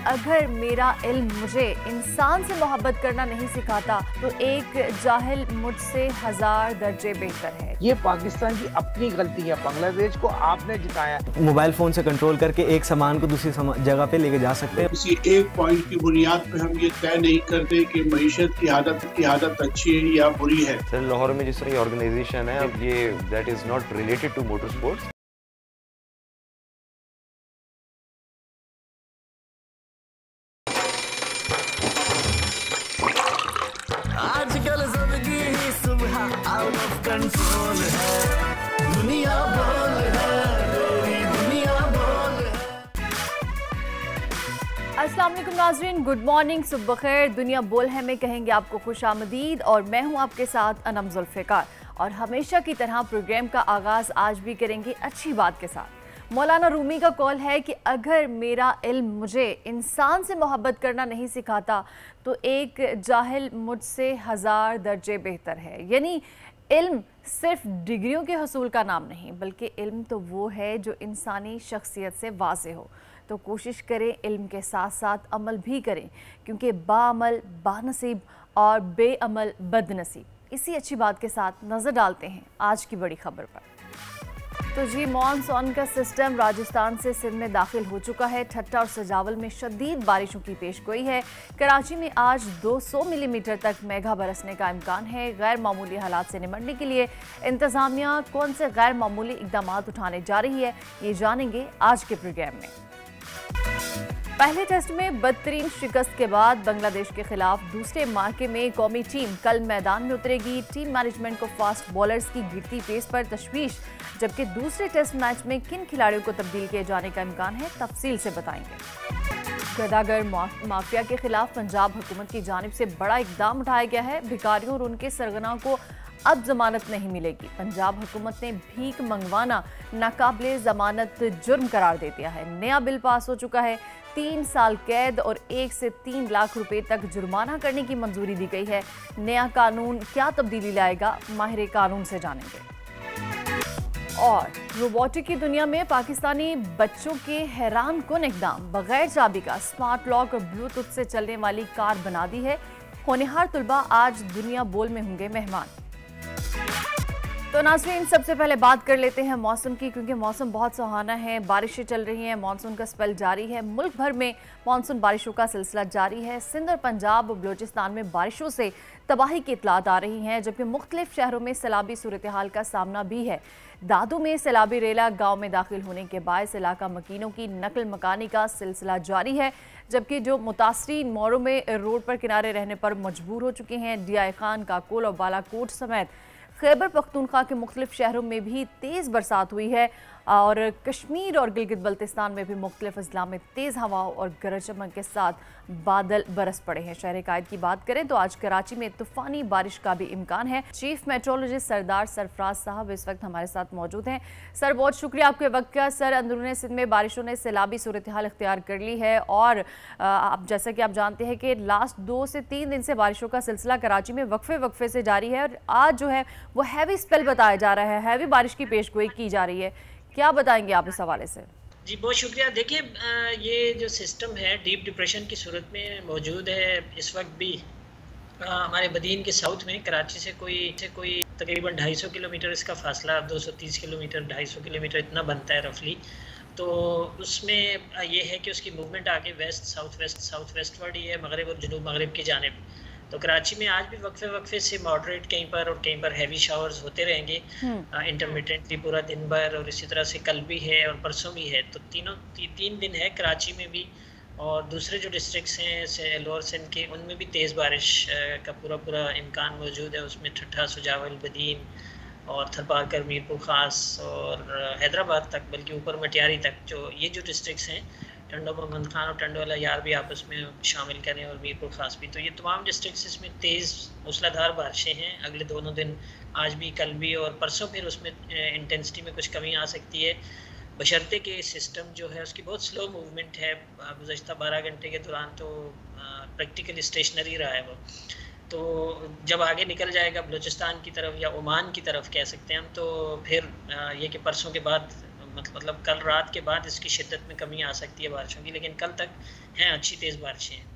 अगर मेरा इल्म मुझे इंसान से मोहब्बत करना नहीं सिखाता तो एक जाहिल मुझसे 1000 दर्जे बेहतर है। ये पाकिस्तान की अपनी गलती है, बांग्लादेश को आपने जिताया। मोबाइल फोन से कंट्रोल करके एक सामान को दूसरी जगह पे लेके जा सकते हैं। किसी एक पॉइंट की बुनियाद पे हम ये तय नहीं करते कि मईशत की आदत अच्छी है या बुरी है। सर लाहौर में जिस तरह ये ऑर्गेनाइजेशन है, अब ये that is not related to motor sports. आजकल सबकी ही सुबह आउट ऑफ कंट्रोल है, दुनिया बोल है, तेरी दुनिया बोल है। अस्सलाम वालेकुम नाज़रीन, गुड मॉर्निंग, सुबह खैर। दुनिया बोल है में कहेंगे आपको खुश आमदीद और मैं हूं आपके साथ अनम जुल्फ़िकार। और हमेशा की तरह प्रोग्राम का आगाज़ आज भी करेंगे अच्छी बात के साथ। मौलाना रूमी का कॉल है कि अगर मेरा इल्म मुझे इंसान से मोहब्बत करना नहीं सिखाता तो एक जाहिल मुझसे 1000 दर्जे बेहतर है। यानी इल्म सिर्फ डिग्रियों के हसूल का नाम नहीं, बल्कि इल्म तो वो है जो इंसानी शख्सियत से वाज़े हो। तो कोशिश करें इल्म के साथ साथ अमल भी करें, क्योंकि बाअमल बानसीब और बेअमल बदनसीब। इसी अच्छी बात के साथ नज़र डालते हैं आज की बड़ी खबर पर। तो जी, मानसून का सिस्टम राजस्थान से सिंध में दाखिल हो चुका है। ठट्टा और सजावल में शदीद बारिशों की पेशगोई है। कराची में आज 200 मिलीमीटर तक मेघा बरसने का इम्कान है। गैर मामूली हालात से निपटने के लिए इंतजामिया कौन से गैर मामूली इकदाम उठाने जा रही है, ये जानेंगे आज के प्रोग्राम में। पहले टेस्ट में बदतरीन शिकस्त के बाद बांग्लादेश के खिलाफ दूसरे मार्के में कौमी टीम कल मैदान में उतरेगी। टीम मैनेजमेंट को फास्ट बॉलर्स की गिरती पेस पर तशवीश, जबकि दूसरे टेस्ट मैच में किन खिलाड़ियों को तब्दील किए जाने का इम्कान है, तफसील से बताएंगे। गदागर माफिया के खिलाफ पंजाब हुकूमत की जानिब से बड़ा इकदाम उठाया गया है। भिखारियों और उनके सरगना को अब जमानत नहीं मिलेगी। पंजाब हुकूमत ने भीख मंगवाना नाकाबिले जमानत जुर्म करार दे दिया है। नया बिल पास हो चुका है। 3 साल कैद और 1 से 3 लाख रुपए तक जुर्माना करने की मंजूरी दी गई है। नया कानून क्या तब्दीली लाएगा, माहिर कानून से जानेंगे। और रोबोटिक की दुनिया में पाकिस्तानी बच्चों के हैरान कुन इकदाम, बगैर चाबी का स्मार्ट लॉक और ब्लूटूथ से चलने वाली कार बना दी है। होनहार तुलबा आज दुनिया बोल में होंगे मेहमान। तो नाज़रीन, सबसे पहले बात कर लेते हैं मौसम की, क्योंकि मौसम बहुत सुहाना है। बारिशें चल रही हैं, मानसून का स्पेल जारी है। मुल्क भर में मानसून बारिशों का सिलसिला जारी है। सिंध और पंजाब और बलूचिस्तान में बारिशों से तबाही की इतलात आ रही हैं, जबकि मुख्तलिफ शहरों में सैलाबी सूरत हाल का सामना भी है। दादू में सैलाबी रेला गाँव में दाखिल होने के बायस इलाका मकीनों की नकल मकानी का सिलसिला जारी है, जबकि जो मुतासरीन मोरों में रोड पर किनारे रहने पर मजबूर हो चुके हैं। डियाई खान, काकोल और बालाकोट समेत खैबर पख्तूनख्वा के मुख्तलिफ शहरों में भी तेज़ बरसात हुई है और कश्मीर और गिलगित बल्तिस्तान में भी मुख्तलिफ अजला में तेज़ हवाओं और गरज चमक के साथ बादल बरस पड़े हैं। शहर कायद की बात करें तो आज कराची में तूफ़ानी बारिश का भी इम्कान है। चीफ मेट्रोलॉजिस्ट सरदार सरफराज साहब इस वक्त हमारे साथ मौजूद हैं। सर, बहुत शुक्रिया आपके वक्त का। सर, अंदरूनी सिंध में बारिशों ने सैलाबी सूरत हाल इख्तियार कर ली है और आप जैसा कि आप जानते हैं कि लास्ट 2 से 3 दिन से बारिशों का सिलसिला कराची में वक्फे से जारी है और आज जो है वो हैवी स्पेल बताया जा रहा है, हैवी बारिश की पेशगोई की जा रही है। क्या बताएंगे आप इस हवाले से? जी, बहुत शुक्रिया। देखिए, ये जो सिस्टम है डीप डिप्रेशन की सूरत में मौजूद है इस वक्त भी हमारे बदीन के साउथ में। कराची से कोई तकरीबन 250 किलोमीटर इसका फासला, 230 किलोमीटर 250 किलोमीटर इतना बनता है रफली। तो उसमें ये है कि उसकी मूवमेंट आगे वेस्ट साउथ वेस्टवर्ड ही है, मगरब और जुनूब मगरब की जानिब। तो कराची में आज भी वक्फे से मॉडरेट कहीं पर हैवी शावर्स होते रहेंगे इंटरमिटेंटली पूरा दिन भर, और इसी तरह से कल भी है और परसों भी है। तो 3 दिन है कराची में भी, और दूसरे जो डिस्ट्रिक्ट्स हैं लोअर सिंध के, उनमें भी तेज़ बारिश का पूरा इम्कान मौजूद है। उसमें ठट्ठा, सुजावल, बदीन और थरपारकर, मीरपुर ख़ास और हैदराबाद तक, बल्कि ऊपर मटियारी तक, जो ये जो डिस्ट्रिक्ट्स हैं, टंडो मोहम्मद खान और टंडो वाला यार भी आपस में शामिल करें और मीरपुर ख़ास भी, तो ये तमाम डिस्ट्रिक्ट्स इसमें तेज़ मूसलाधार बारिशें हैं अगले दोनों दिन, आज भी, कल भी और परसों। फिर उसमें इंटेंसिटी में कुछ कमी आ सकती है, बशर्ते कि सिस्टम जो है उसकी बहुत स्लो मूवमेंट है। गुज़श्ता 12 घंटे के दौरान तो प्रैक्टिकली स्टेशनरी रहा है वो। तो जब आगे निकल जाएगा बलूचिस्तान की तरफ या ओमान की तरफ कह सकते हैं हम, तो फिर ये कि परसों के बाद मतलब कल रात के बाद इसकी शिद्दत में कमी आ सकती है बारिशों की, लेकिन कल तक हैं अच्छी तेज़ बारिशें हैं।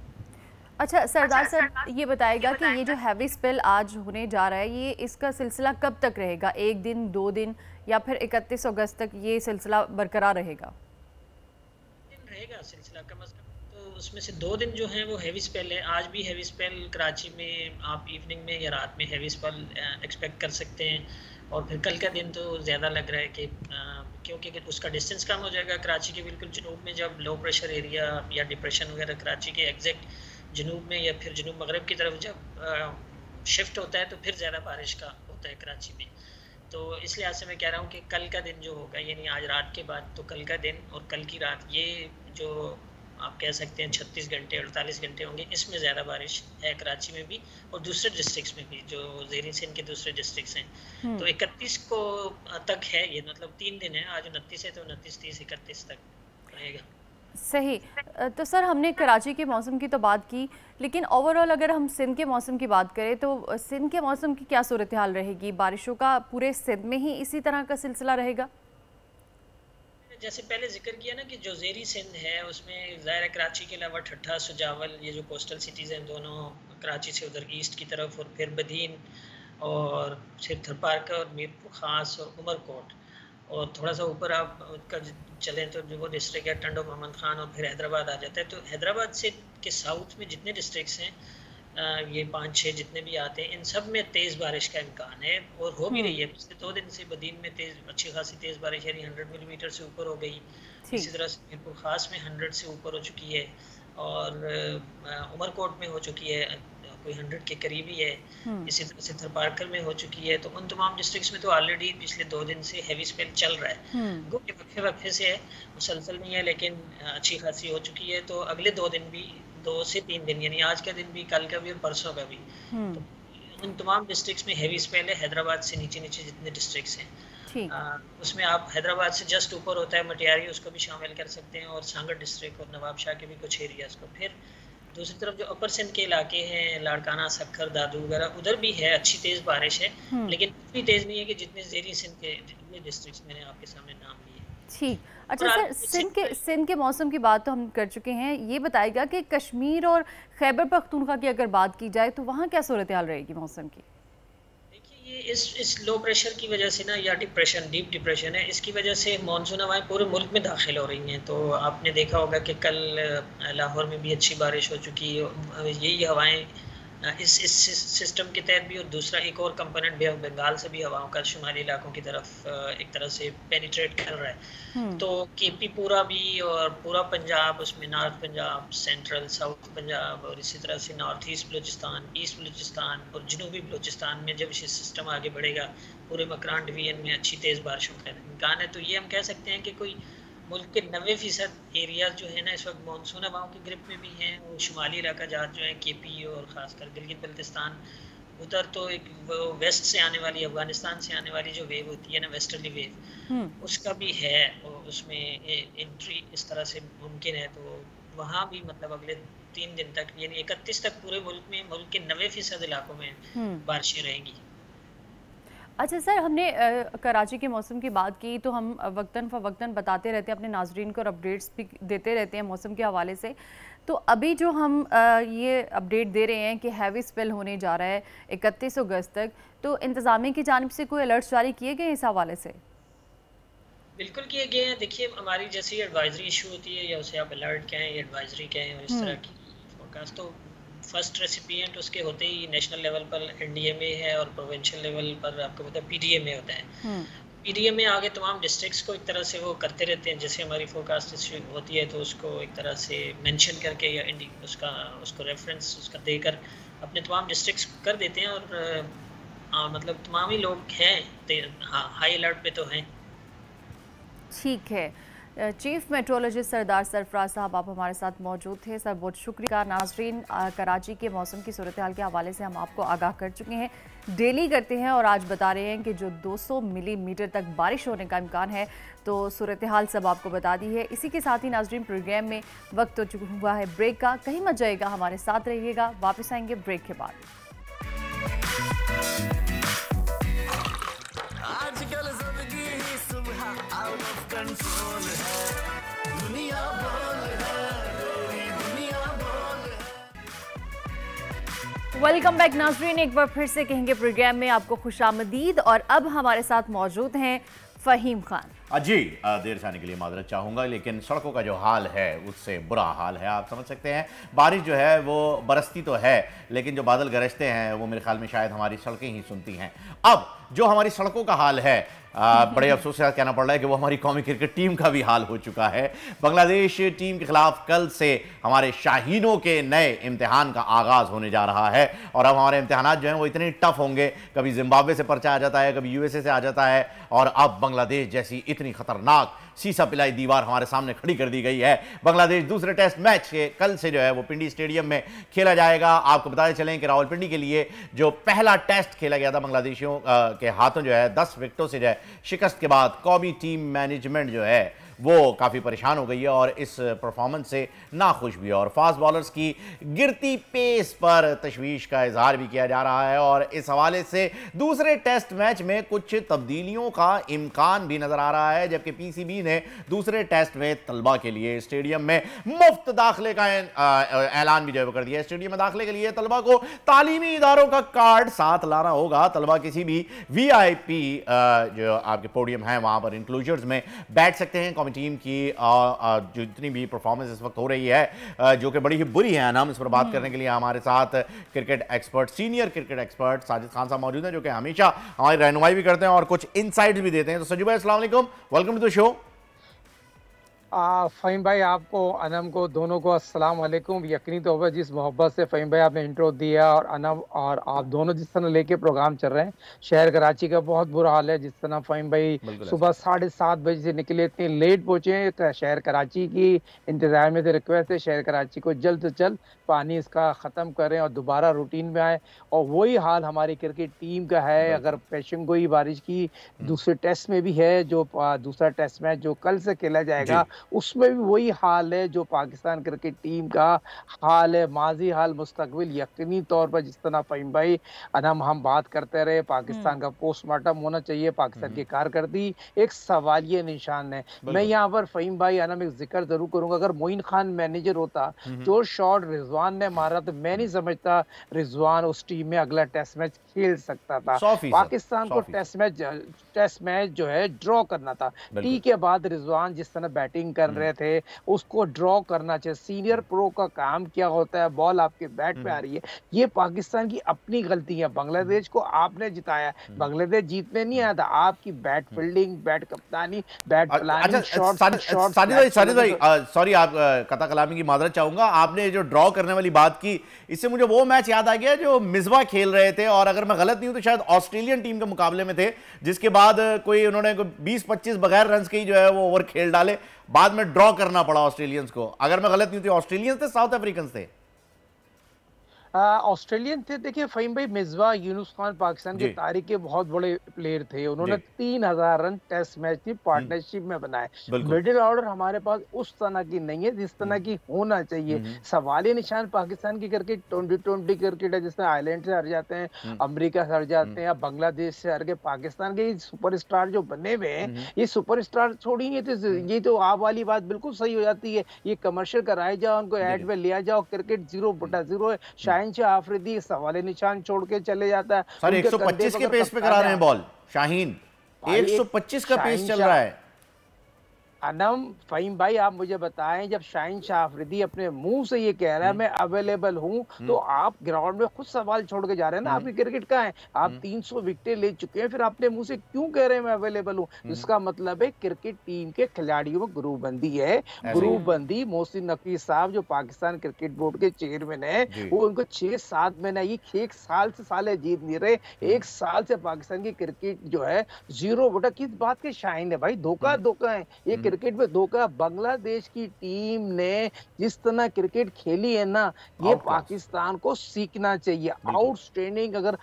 अच्छा सरदार सर, ये बताएगा कि ये जो हैवी स्पेल आज होने जा रहा है, ये इसका सिलसिला कब तक रहेगा? 1 दिन, 2 दिन, या फिर 31 अगस्त तक ये सिलसिला बरकरार रहेगा? दिन रहेगा सिलसिला कम अज़ कम। तो उसमें से 2 दिन जो हैं वो हैवी स्पेल है। आज भी हैवी स्पेल कराची में आप इवनिंग में या रात में हैवी स्पेल एक्सपेक्ट कर सकते हैं। और फिर कल का दिन तो ज़्यादा लग रहा है कि क्योंकि उसका डिस्टेंस कम हो जाएगा। कराची के बिल्कुल जनूब में जब लो प्रेशर एरिया या डिप्रेशन वगैरह कराची के एग्जैक्ट जनूब में या फिर जनूब मगरब की तरफ जब शिफ्ट होता है तो फिर ज़्यादा बारिश का होता है कराची में। तो इस लिहाज से मैं कह रहा हूँ कि कल का दिन जो होगा, यानी आज रात के बाद, तो कल का दिन और कल की रात, ये जो आप कह सकते हैं 36 घंटे 48 घंटे होंगे, इसमें ज़्यादा बारिश है कराची में भी और दूसरे डिस्ट्रिक्ट्स में भी जो ज़ेरी सिंध के दूसरे डिस्ट्रिक्ट्स हैं। तो 31 को तक है ये, मतलब 3 दिन है, आज 29 है तो 29, 30, 31 तक रहेगा। सही। तो सर हमने कराची के मौसम की तो बात की, लेकिन ओवरऑल अगर हम सिंध के मौसम की बात करें तो सिंध के मौसम की क्या सूरत हाल रहेगी? बारिशों का पूरे सिंध में ही इसी तरह का सिलसिला रहेगा? जैसे पहले जिक्र किया ना कि जो ज़ेरी सिंध है उसमें ज़ाहिर कराची के अलावा ठट्ठा, सुजावल, ये जो कोस्टल सिटीज़ हैं दोनों कराची से उधर ईस्ट की तरफ, और फिर बदीन और फिर थरपारकर और मीरपुर ख़ास और उमरकोट, और थोड़ा सा ऊपर आप चलें तो जो वो डिस्ट्रिक्ट है टंडो मोहम्मद खान, और फिर हैदराबाद आ जाता है। तो हैदराबाद से के साउथ में जितने डिस्ट्रिक्ट्स हैं, ये 5-6 जितने भी आते हैं, इन सब में तेज़ बारिश का इम्कान है और हो भी रही है। पिछले 2 दिन से बदीन में अच्छी खासी तेज़ बारिश, यानी 100 मिलीमीटर से ऊपर हो गई। इसी तरह से मीरपुर ख़ास में 100 से ऊपर हो चुकी है, और उमरकोट में हो चुकी है, कोई 100 के करीब ही है। इसी तरह से थरपारकर में हो चुकी है। तो उन तमाम डिस्ट्रिक्ट्स में तो ऑलरेडी पिछले 2 दिन से हैवी स्पेल चल रहा है। वक्फे से है, मुसलसल नहीं है, लेकिन अच्छी खासी हो चुकी है। तो अगले 2 दिन भी, 2 से 3 दिन, यानी आज का दिन भी, कल का भी और परसों का भी, तो उन तमाम डिस्ट्रिक्ट्स में हैवी स्पेल है। हैदराबाद से नीचे नीचे जितने डिस्ट्रिक्ट्स हैं उसमें आप हैदराबाद से जस्ट ऊपर होता है मटियारी, उसको भी शामिल कर सकते हैं, और सांगड़ डिस्ट्रिक्ट और नवाबशाह के भी कुछ एरियाज़ को। फिर दूसरी तरफ जो अपर सिंध के इलाके हैं, लाड़काना, सखर, दादू वगैरह, उधर भी है अच्छी तेज़ बारिश है, लेकिन इतनी तेज़ नहीं है कि जितने ज़ेरी सिंध के जितने डिस्ट्रिक्ट्स मैंने आपके सामने नाम लिए। ठीक। अच्छा सर, सिंध के मौसम की बात तो हम कर चुके हैं, ये बताएगा कि कश्मीर और खैबर पख्तूनख्वा की अगर बात की जाए तो वहाँ क्या सूरत हाल रहेगी मौसम की? देखिए, ये इस लो प्रेशर की वजह से ना, या डिप्रेशन, डीप डिप्रेशन है, इसकी वजह से मानसून हवाएं पूरे मुल्क में दाखिल हो रही हैं। तो आपने देखा होगा कि कल लाहौर में भी अच्छी बारिश हो चुकी है। यही हवाएं इस सिस्टम के तहत भी, और दूसरा एक और कंपोनेंट बे ऑफ बंगाल से भी हवाओं का शुमाली इलाकों की तरफ एक तरह से पेनिट्रेट कर रहा है। तो केपी पूरा भी और पूरा पंजाब, उसमें north Punjab, central, south Punjab, और इसी तरह से north east Balochistan, east Balochistan और जनूबी बलूचिस्तान में जब ये सिस्टम आगे बढ़ेगा, पूरे मकरान डिवीजन में अच्छी तेज़ बारिशों का इम्कान है। तो ये हम कह सकते हैं कि कोई मुल्क के 90% एरियाज जो है ना इस वक्त मानसून हवाओं की ग्रिप में भी हैं। वो शुमाली इलाका जात जो है केपी और ख़ासकर गिलगित बल्तिस्तान, उधर तो एक वो वेस्ट से आने वाली, अफगानिस्तान से आने वाली जो वेव होती है ना, वेस्टर्ली वेव, उसका भी है, और उसमें एंट्री इस तरह से मुमकिन है। तो वहाँ भी मतलब अगले 3 दिन तक, यानी 31 तक पूरे मुल्क में, मुल्क के 90% इलाकों में बारिशें रहेंगी। अच्छा सर, हमने कराची के मौसम की बात की तो हम वक्तन फ़वक्तन बताते रहते हैं अपने नाजरीन को, और अपडेट्स भी देते रहते हैं मौसम के हवाले से। तो अभी जो हम ये अपडेट दे रहे हैं कि हैवी स्पेल होने जा रहा है 31 अगस्त तक, तो इंतज़ामिया की जानिब से कोई अलर्ट जारी किए गए इस हवाले से? बिल्कुल किए गए हैं। देखिए, हमारी जैसी एडवाइजरी इशू होती है, या उसे आप अलर्ट कहें या एडवाइजरी कहें, और इस तरह की फोरकास्ट, तो फर्स्ट रेसिपिएंट उसके होते ही नेशनल लेवल पर NDMA है, और प्रोविंशियल लेवल पर आपको पता है PDMA होता है। PDMA आगे तमाम डिस्ट्रिक्ट्स को एक तरह से वो करते रहते हैं, जैसे हमारी फोरकास्ट होती है तो उसको एक तरह से मेंशन करके या उसको रेफरेंस उसका देकर अपने तमाम डिस्ट्रिक्ट्स कर देते हैं। और मतलब तमाम ही लोग हैं हाई अलर्ट पे तो हैं। ठीक है। चीफ मेट्रोलॉजिस्ट सरदार सरफराज साहब, आप हमारे साथ मौजूद थे। सर बहुत शुक्रिया। नाजरीन, कराची के मौसम की सूरत हाल के हवाले से हम आपको आगाह कर चुके हैं, डेली करते हैं, और आज बता रहे हैं कि जो 200 मिलीमीटर तक बारिश होने का इम्कान है। तो सूरत हाल सब आपको बता दी है। इसी के साथ ही नाजरीन, प्रोग्राम में वक्त हो चुका हुआ है ब्रेक का। कहीं मत जाइएगा, हमारे साथ रहिएगा। वापस आएंगे ब्रेक के बाद। आजकल जिंदगी ही सुबह out of control welcome back नाजरीन, एक बार फिर से कहेंगे प्रोग्राम में आपको खुशामदीद। और अब हमारे साथ मौजूद हैं फ़हीम खान। जी, देर से आने के लिए माजरत चाहूँगा, लेकिन सड़कों का जो हाल है उससे बुरा हाल है। आप समझ सकते हैं, बारिश जो है वो बरसती तो है, लेकिन जो बादल गरजते हैं वो मेरे ख्याल में शायद हमारी सड़कें ही सुनती हैं। अब जो हमारी सड़कों का हाल है, बड़े अफसोस से कहना पड़ रहा है कि वो हमारी कौमी क्रिकेट टीम का भी हाल हो चुका है। बांग्लादेश टीम के खिलाफ कल से हमारे शाहीनों के नए इम्तिहान का आगाज़ होने जा रहा है। और अब हमारे इम्तिहान जो हैं वो इतने टफ होंगे, कभी जिम्बाब्वे से पर्चा आ जाता है, कभी यूएसए से आ जाता है, और अब बांग्लादेश जैसी इतनी खतरनाक सीसा पिलाई दीवार हमारे सामने खड़ी कर दी गई है। बांग्लादेश दूसरे टेस्ट मैच के कल से जो है वो पिंडी स्टेडियम में खेला जाएगा। आपको बताते चलें कि रावलपिंडी के लिए जो पहला टेस्ट खेला गया था बांग्लादेशियों के हाथों जो है 10 विकेटों से जो है शिकस्त के बाद कौमी टीम मैनेजमेंट जो है वो काफ़ी परेशान हो गई है और इस परफॉर्मेंस से नाखुश भी है। और फास्ट बॉलर्स की गिरती पेस पर तशवीश का इजहार भी किया जा रहा है। और इस हवाले से दूसरे टेस्ट मैच में कुछ तब्दीलियों का इम्कान भी नजर आ रहा है, जबकि पीसीबी ने दूसरे टेस्ट में तलबा के लिए स्टेडियम में मुफ्त दाखिले का ऐलान भी जो कर दिया है। स्टेडियम में दाखिले के लिए तलबा को तालीमी इदारों का कार्ड साथ लाना होगा। तलबा किसी भी VIP जो आपके पोडियम है वहां पर इंक्लोजर्स में बैठ सकते हैं। टीम की जितनी भी परफॉर्मेंस इस वक्त हो रही है जो कि बड़ी ही बुरी है, हम इस पर बात करने के लिए हमारे साथ cricket expert, senior cricket expert Sajid Khan साहब मौजूद हैं, जो कि हमेशा हमारी रहनुमाई भी करते हैं और कुछ इनसाइट्स भी देते हैं। तो सजू भाई अस्सलाम वालेकुम, welcome to the show. Faheem भाई, आपको, अनम को, दोनों को अस्सलाम वालेकुम। यकीनी तौर पर जिस मोहब्बत से फ़हीम भाई आपने इंट्रो दिया और अनम और आप दोनों जिस तरह लेके प्रोग्राम चल रहे हैं, शहर कराची का बहुत बुरा हाल है। जिस तरह फ़हीम भाई सुबह 7:30 बजे से निकले, इतने लेट पहुंचे। शहर कराची की इंतज़ामिया से रिक्वेस्ट है शहर कराची को जल्द से जल्द पानी इसका ख़त्म करें और दोबारा रूटीन में आए। और वही हाल हमारी क्रिकेट टीम का है। अगर पेशन गोई बारिश की दूसरे टेस्ट में भी है, जो दूसरा टेस्ट मैच जो कल से खेला जाएगा उसमें भी वही हाल है जो पाकिस्तान क्रिकेट टीम का हाल है। माजी हाल मुस्तकबिल यकीनी तौर पर, जिस तरह फ़हीम भाई हम बात करते रहे, पाकिस्तान का पोस्टमार्टम होना चाहिए। पाकिस्तान की कारकर्दगी एक सवालिया निशान है। मैं यहाँ पर फ़हीम भाई एक जिक्र जरूर करूंगा, अगर मोइन खान मैनेजर होता, जो शॉट रिजवान ने मारा, तो मैं नहीं समझता रिजवान उस टीम में अगला टेस्ट मैच खेल सकता था। पाकिस्तान को टेस्ट मैच जो है ड्रॉ करना था। टी के बाद रिजवान जिस तरह बैटिंग कर रहे थे उसको ड्रॉ करना चाहिए। सीनियर प्रो का काम क्या होता है, बॉल आपके बैट पे आ रही है, ये पाकिस्तान की अपनी गलती है। बांग्लादेश को आपने जिताया, बांग्लादेश जीतने नहीं आया था, आपकी बैट फील्डिंग, बैट कप्तानी, बैट प्लानिंग, साजिद भाई सॉरी, आप कता कलामी की माजरत चाहूंगा, आपने जो ड्रॉ करने वाली बात की, इससे मुझे वो मैच याद आ गया जो मिसबा खेल रहे थे, और अगर मैं गलत नहीं हूं तो शायद ऑस्ट्रेलियन टीम के मुकाबले में थे, जिसके बाद कोई उन्होंने 20-25 बगैर रन के ही जो है वो ओवर खेल डाले, बाद में ड्रॉ करना पड़ा ऑस्ट्रेलियंस को। अगर मैं गलत नहीं हूं तो ऑस्ट्रेलियंस थे, साउथ अफ्रीकन थे, ऑस्ट्रेलियन थे। देखिए फ़हीम भाई, मिसबा यूनुस खान पाकिस्तान के तारीख के बहुत बड़े प्लेयर थे। उन्होंने 3000 रन टेस्ट मैच की पार्टनरशिप में बनाए। मिडिल ऑर्डर हमारे पास उस तरह की नहीं है जिस तरह की होना चाहिए। सवालिया निशान पाकिस्तान की क्रिकेट 2020 क्रिकेट है, जिसमें आयरलैंड से हार जाते हैं, अमेरिका से हार जाते हैं, बांग्लादेश से हार के। पाकिस्तान के सुपरस्टार जो बने हुए हैं, ये सुपरस्टार छोड़िए, ये तो आप वाली बात बिल्कुल सही हो जाती है। ये कमर्शियल कराए जाओ, उनको एड में लिया जाओ, क्रिकेट 0/0 है। शाहीन आफरीदी सवाले निशान छोड़ के चले जाता है। सर 125 के पेस पे करा रहे हैं बॉल, शाहीन 125 का पेस चल रहा है। अनम, फ़हीम भाई आप मुझे बताएं, जब शाहीन शाह अफरीदी अपने मुंह से ये कह रहा है मैं अवेलेबल हूं, तो आप ग्राउंड में खुद सवाल छोड़ के जा रहे हैं ना, आपकी क्रिकेट का है, आप 300 विकेटें ले चुके हैं, फिर अपने मुंह से क्यों कह रहे हैं मैं अवेलेबल हूं? इसका मतलब है क्रिकेट टीम के खिलाड़ियों में ग्रुपबंदी है। ग्रुपबंदी मोहसिन नकवी साहब जो पाकिस्तान क्रिकेट बोर्ड के चेयरमैन है, वो उनको 6-7 महीने, ये 1 साल से साले जीत नहीं रहे। 1 साल से पाकिस्तान की क्रिकेट जो है 0 किस बात के शाहीन है भाई, धोखा है ये क्रिकेट में धोखा। बांग्लादेश की टीम ने जिस तरह क्रिकेट खेली है ना, ये पाकिस्तान को सीखना चाहिए। आउटस्टैंडिंग, अगर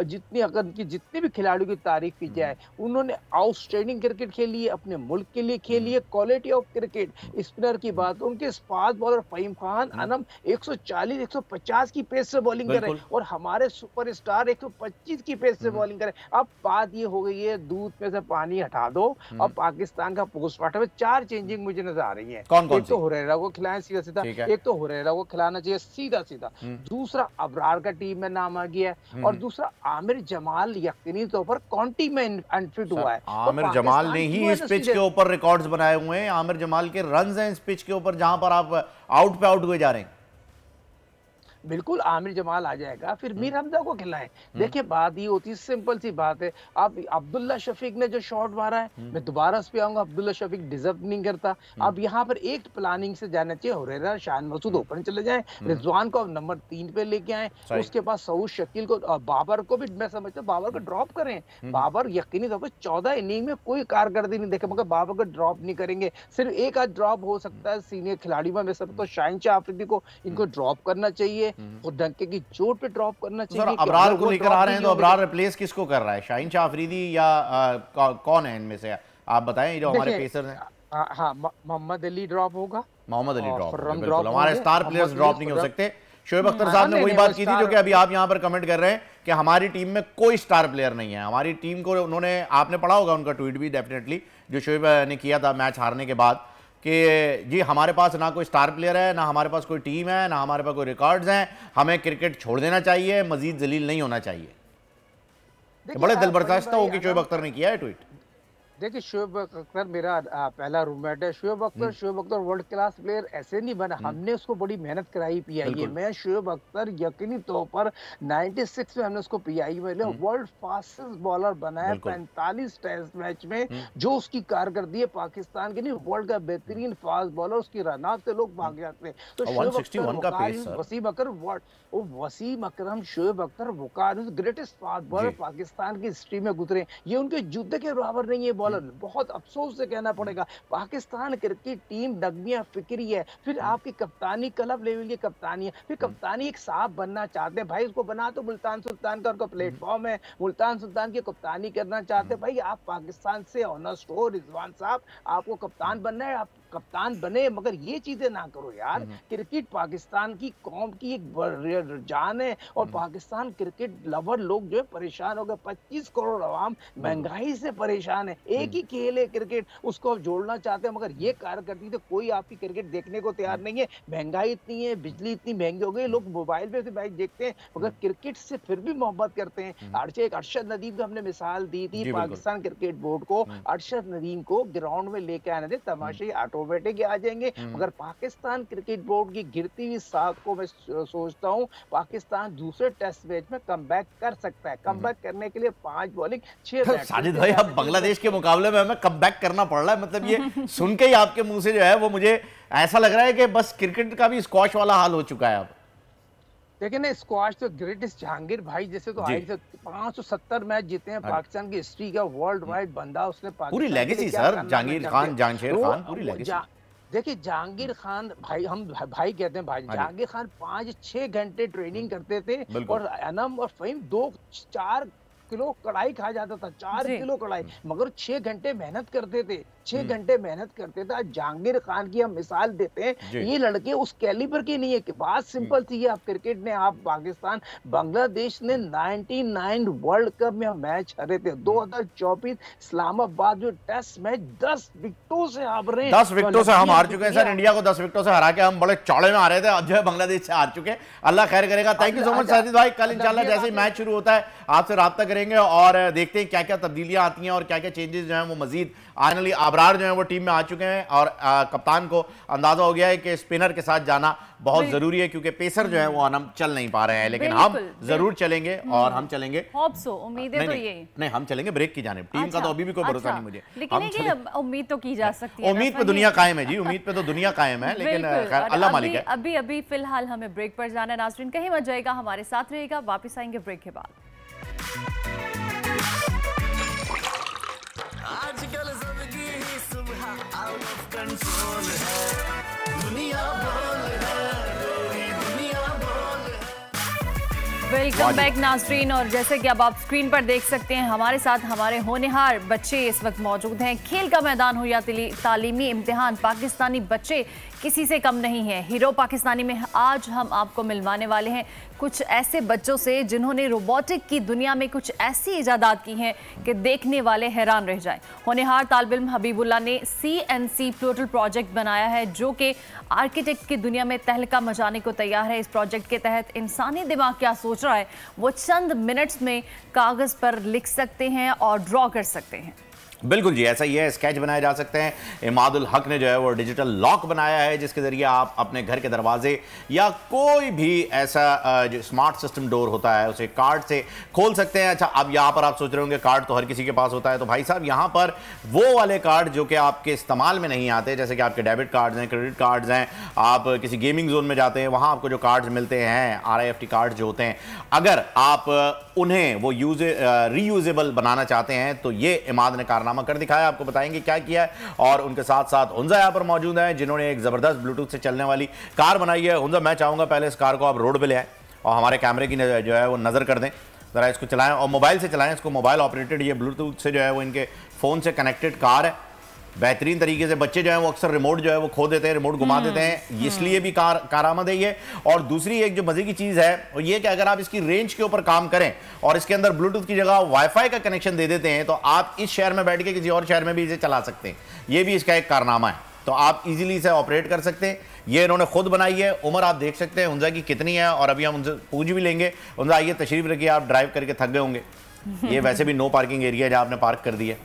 जितने भी खिलाड़ियों की तारीफ की जाए, उन्होंने आउटस्टैंडिंग क्रिकेट खेली है, अपने मुल्क के लिए खेली है, क्वालिटी ऑफ क्रिकेट। स्पिनर की बात, उनके फास्ट बॉलर फ़हीम खान अनम 140-150 की पेस से बॉलिंग कर रहे हैं, और हमारे सुपरस्टार 125 की पेस से बॉलिंग कर रहे हैं। अब बात ये हो गई है, दूध में से पानी हटा दो। अब पाकिस्तान का पोस्टमार्टम 4 चेंजिंग मुझे नजर आ रही है। कौन कौन एक तो हुरैरा को खिलाएं सीधा सीधा, एक तो हुरैरा को खिलाना चाहिए सीधा सीधा, दूसरा अबरार का टीम में नाम आ गया है, और दूसरा आमिर जमाल यकीनी तौर पर काउंटी में अनफिट हुआ है। आमिर जमाल ने ही इस पिच के ऊपर रिकॉर्ड्स बनाए हुए हैं। आमिर जमाल के रन्स हैं इस पिच के ऊपर जहां पर आप आउट पे आउट हुए जा रहे हैं। बिल्कुल आमिर जमाल आ जाएगा, फिर मीर हमजा को खिलाएं। देखिए बात ये होती है, सिंपल सी बात है। अब अब्दुल्ला शफीक ने जो शॉट मारा है, मैं दोबारा उस पे आऊंगा, अब्दुल्ला शफीक डिजर्व नहीं करता। अब यहाँ पर एक प्लानिंग से जाना चाहिए, हुरैरा शान मसूद ओपन चले जाएं, रिजवान को अब नंबर 3 पे लेके आए, उसके बाद सऊद शकील को, बाबर को भी मैं समझता हूँ बाबर को ड्रॉप करें। बाबर यकीनी तौर पर 14 इनिंग में कोई कारकर्दगी नहीं देखे, मगर बाबर को ड्रॉप नहीं करेंगे। सिर्फ एक आध ड्रॉप हो सकता है सीनियर खिलाड़ी में, मैं समझता हूँ शाहीन शाह अफरीदी को इनको ड्रॉप करना चाहिए, और डंके की चोट पे ड्रॉप करना चाहिए। अबरार को लेकर आ रहे हैं तो अबरार रिप्लेस किसको कर रहा है, शाहीन शाह अफरीदी या कौन है इनमें से, आप बताएं जो हमारे पेसर हैं। हाँ, मोहम्मद अली ड्रॉप होगा, मोहम्मद अली ड्रॉप, बिल्कुल हमारे स्टार प्लेयर्स ड्रॉप नहीं हो सकते। शोएब अख्तर साहब ने वही बात की थी जो कि अभी आप यहाँ पर कमेंट कर रहे हैं कि हमारी टीम में कोई स्टार प्लेयर नहीं है। हमारी टीम को उन्होंने, आपने पढ़ा होगा उनका ट्वीट भी डेफिनेटली जो शोएब ने किया था मैच हारने के बाद, कि जी हमारे पास ना कोई स्टार प्लेयर है, ना हमारे पास कोई टीम है, ना हमारे पास कोई रिकॉर्ड्स हैं, हमें क्रिकेट छोड़ देना चाहिए, मजीद जलील नहीं होना चाहिए। बड़े दिल बर्दाश्त हो कि शोएब अख्तर ने किया है ट्वीट। देखिए शोएब अख्तर मेरा पहला रूममेट है। Shoaib Akhtar world class player ऐसे नहीं बना, हमने उसको बड़ी मेहनत कराई पीआईए में। शोएब अख्तर यकीनी तौर पर 96 में हमने उसको पीआईए में वर्ल्ड फास्टेस्ट बॉलर बनाया 45 टेस्ट मैच में। जो उसकी कारकर्दगी है पाकिस्तान के नहीं, वर्ल्ड का बेहतरीन फास्ट बॉलर, उसकी रन आउट से लोग भाग जाते हैं। तो वसीम अकरम शोएब अख्तर वकार ग्रेटेस्ट फास्ट बॉलर पाकिस्तान की हिस्ट्री में गुजरे, ये उनके युद्ध के बराबर नहीं है बॉलर। बहुत अफसोस से कहना पड़ेगा, पाकिस्तान क्रिकेट टीम डगमिया फिक्री है। फिर आपकी कप्तानी क्लब लेवल की कप्तानी है, फिर कप्तानी एक साहब बनना चाहते हैं भाई, उसको बना तो मुल्तान सुल्तान का उनका प्लेटफॉर्म है, मुल्तान सुल्तान की कप्तानी करना चाहते हैं भाई। आप पाकिस्तान से ऑनेस्ट हो रिजवान साहब, आपको कप्तान बनना है, आप कप्तान बने, मगर ये चीजें ना करो यार। क्रिकेट पाकिस्तान की कौम की एक जान है, और पाकिस्तान क्रिकेट लवर लोग जो है परेशान हो गए। 25 करोड़ आवाम महंगाई से परेशान है। एक ही खेल है क्रिकेट, उसको आप जोड़ना चाहते हैं, मगर ये कारकर्दगी तो कोई आपकी क्रिकेट देखने को तैयार नहीं है। महंगाई इतनी है, बिजली इतनी महंगी हो गई, लोग मोबाइल पे मैच देखते हैं, मगर क्रिकेट से फिर भी मोहब्बत करते हैं। अरशद नदीम का हमने मिसाल दी थी पाकिस्तान क्रिकेट बोर्ड को, अरशद नदीम को ग्राउंड में लेके आने थे, तमाशे ऑटोमेटिक आ जाएंगे। मगर पाकिस्तान क्रिकेट बोर्ड की गिरती हुई साख को मैं सोचता हूँ पाकिस्तान दूसरे टेस्ट मैच में कमबैक कर सकता है। कमबैक करने के लिए 5 बॉलिंग 6 बैट। साजिद भाई अब बांग्लादेश के मुकाबले में हमें कमबैक करना पड़ रहा है, मतलब ये सुन के ही आपके मुंह से जो है वो मुझे ऐसा लग रहा है कि बस क्रिकेट का भी स्क्वॉश वाला हाल हो चुका है अब। देखिए ना, स्क्वाश तो ग्रेटेस्ट जहांगीर भाई जैसे तो आज से 570 मैच जीते हैं पाकिस्तान की हिस्ट्री का वर्ल्ड वाइड बंदा, उसने पूरी लेगेसी सर, जहांगीर खान, जहांगीर खान, पूरी लेगेसी। देखिए जहांगीर खान भाई, हम भाई कहते हैं भाई, जहांगीर खान 5-6 घंटे ट्रेनिंग करते थे, और अनम और फहीम 2-4 किलो कढ़ाई खा जाता था, 4 किलो कढ़ाई, मगर 6 घंटे मेहनत करते थे, 6 घंटे मेहनत करते थे। आज जहांगीर खान की हम मिसाल देते हैं, ये लड़के उस कैलिबर के नहीं है। कि बात सिंपल सी है, आप क्रिकेट में आप पाकिस्तान बांग्लादेश ने 99 वर्ल्ड कप में मैच हारे थे। 2024 इस्लामाबाद जो टेस्ट मैच 10 विकेटों से हार रहे हैं, 10 विकेटों से हम हार चुके हैं सर। इंडिया को 10 विकेटों से हरा के हम बड़े चौड़े में आ रहे थे, अब जो है बांग्लादेश से हार चुके हैं। अल्लाह खैर करेगा। Thank you so much Sajid भाई। कल इंशाल्लाह जैसे ही मैच शुरू होता है आपसे राब्ता करेंगे और देखते हैं क्या क्या तब्दीलियां आती हैं और क्या क्या चेंजेस जो हैं वो मजीद आने वाली। आबरार जो है वो टीम में आ चुके हैं, और कप्तान को अंदाजा हो गया है कि स्पिनर के साथ जाना बहुत जरूरी है, क्योंकि पेसर जो है वो हम चल नहीं पा रहे हैं, लेकिन हम जरूर चलेंगे और हम चलेंगे। उम्मीदें तो यही नहीं, हम चलेंगे ब्रेक की जानिब। टीम का तो अभी भी कोई भरोसा नहीं मुझे, लेकिन उम्मीद तो की जा सकती है। उम्मीद पे दुनिया कायम है जी, उम्मीद पे तो दुनिया कायम है, लेकिन अल्लाह मालिक है। अभी फिलहाल हमें ब्रेक पर जाना है। नाज़रीन कहीं मत जाएगा, हमारे साथ रहेगा, वापस आएंगे ब्रेक के बाद। आजकल जिंदगी ही सुबह आउट ऑफ कंट्रोल है, दुनिया बोल है, वेलकम बैक नाज़रीन। और जैसे कि अब आप स्क्रीन पर देख सकते हैं, हमारे साथ हमारे होनहार बच्चे इस वक्त मौजूद हैं। खेल का मैदान हो या तालीमी इम्तिहान, पाकिस्तानी बच्चे किसी से कम नहीं है। हीरो पाकिस्तानी में आज हम आपको मिलवाने वाले हैं कुछ ऐसे बच्चों से जिन्होंने रोबोटिक की दुनिया में कुछ ऐसी इजादात की हैं कि देखने वाले हैरान रह जाएं। होनहार तालिब इल्म हबीबुल्लाह ने CNC प्लूटल प्रोजेक्ट बनाया है जो कि आर्किटेक्ट की दुनिया में तहलका मचाने को तैयार है। इस प्रोजेक्ट के तहत इंसानी दिमाग क्या सोच रहा है वो चंद मिनट्स में कागज़ पर लिख सकते हैं और ड्रॉ कर सकते हैं। बिल्कुल जी, ऐसा ही है। स्केच बनाए जा सकते हैं। इमादुल हक ने जो है वो डिजिटल लॉक बनाया है जिसके ज़रिए आप अपने घर के दरवाजे या कोई भी ऐसा जो स्मार्ट सिस्टम डोर होता है उसे कार्ड से खोल सकते हैं। अच्छा, अब यहाँ पर आप सोच रहे होंगे कार्ड तो हर किसी के पास होता है, तो भाई साहब यहाँ पर वो वाले कार्ड जो कि आपके इस्तेमाल में नहीं आते, जैसे कि आपके डेबिट कार्ड्स हैं, क्रेडिट कार्ड्स हैं, आप किसी गेमिंग जोन में जाते हैं वहाँ आपको जो कार्ड्स मिलते हैं, RIFT कार्ड जो होते हैं, अगर आप उन्हें वो रीयूजेबल बनाना चाहते हैं तो ये इमाद ने कारनामा कर दिखाया। आपको बताएंगे क्या किया है। और उनके साथ साथ हुंजा यहाँ पर मौजूद हैं जिन्होंने एक ज़बरदस्त ब्लूटूथ से चलने वाली कार बनाई है। हुंजा, मैं चाहूँगा पहले इस कार को आप रोड पे ले आएँ और हमारे कैमरे की जो है वो नज़र कर दें, ज़रा इसको चलाएं और मोबाइल से चलाएं। इसको मोबाइल ऑपरेटेड, ये ब्लूटूथ से जो है वो इनके फ़ोन से कनेक्टेड कार है। बेहतरीन तरीके से बच्चे जो हैं वो अक्सर रिमोट जो है वो खो देते हैं, रिमोट घुमा देते हैं, इसलिए भी कारआमद है ये। और दूसरी एक जो मजे की चीज़ है वो ये कि अगर आप इसकी रेंज के ऊपर काम करें और इसके अंदर ब्लूटूथ की जगह वाईफाई का कनेक्शन दे देते हैं तो आप इस शहर में बैठ के किसी और शहर में भी इसे चला सकते हैं। ये भी इसका एक कारनामा है, तो आप इजीली इसे ऑपरेट कर सकते हैं। ये इन्होंने खुद बनाई है। उम्र आप देख सकते हैं हुंजा की कितनी है और अभी हम उनसे पूछ भी लेंगे। हुंजा, आइए तशरीफ रखिए, आप ड्राइव करके थक गए होंगे। ये वैसे भी नो पार्किंग एरिया जहाँ आपने पार्क कर दिया।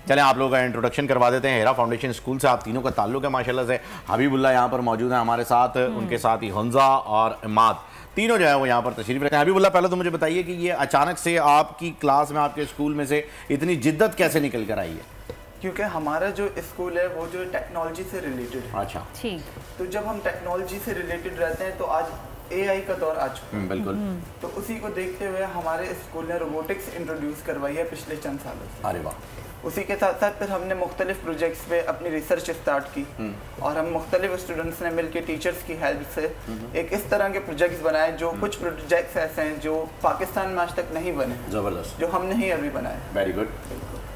चलें आप लोगों का इंट्रोडक्शन करवा देते हैं। हेरा फाउंडेशन स्कूल से आप तीनों का ताल्लुक है माशाल्लाह से। हबीबुल्लाह यहाँ पर मौजूद है हमारे साथ, उनके साथ ही हुंजा और इमाद, तीनों जो है वो यहाँ पर तशरीफ रखते हैं। हबीबुल्लाह, पहले तो मुझे बताइए कि ये अचानक से आपकी क्लास में, आपके स्कूल में से इतनी जिद्दत कैसे निकल कर आई है? क्योंकि हमारा जो स्कूल है वो जो टेक्नोलॉजी से रिलेटेड है। अच्छा, ठीक। तो जब हम टेक्नोलॉजी से रिलेटेड रहते हैं तो आज AI का दौर आ चुका है। बिल्कुल। तो उसी को देखते हुए हमारे स्कूल ने रोबोटिक्स इंट्रोड्यूस करवाई है पिछले चंद सालों से। अरे वाह। उसी के साथ साथ फिर हमने मुख्तलिफ प्रोजेक्ट्स पे अपनी रिसर्च स्टार्ट की और हम मुख्तलिफ स्टूडेंट्स ने मिलकर टीचर्स की हेल्प से एक इस तरह के प्रोजेक्ट्स बनाए जो कुछ प्रोजेक्ट्स ऐसे हैं जो पाकिस्तान में आज तक नहीं बने, ज़बरदस्त, जो हमने ही अभी बनाए। Very good.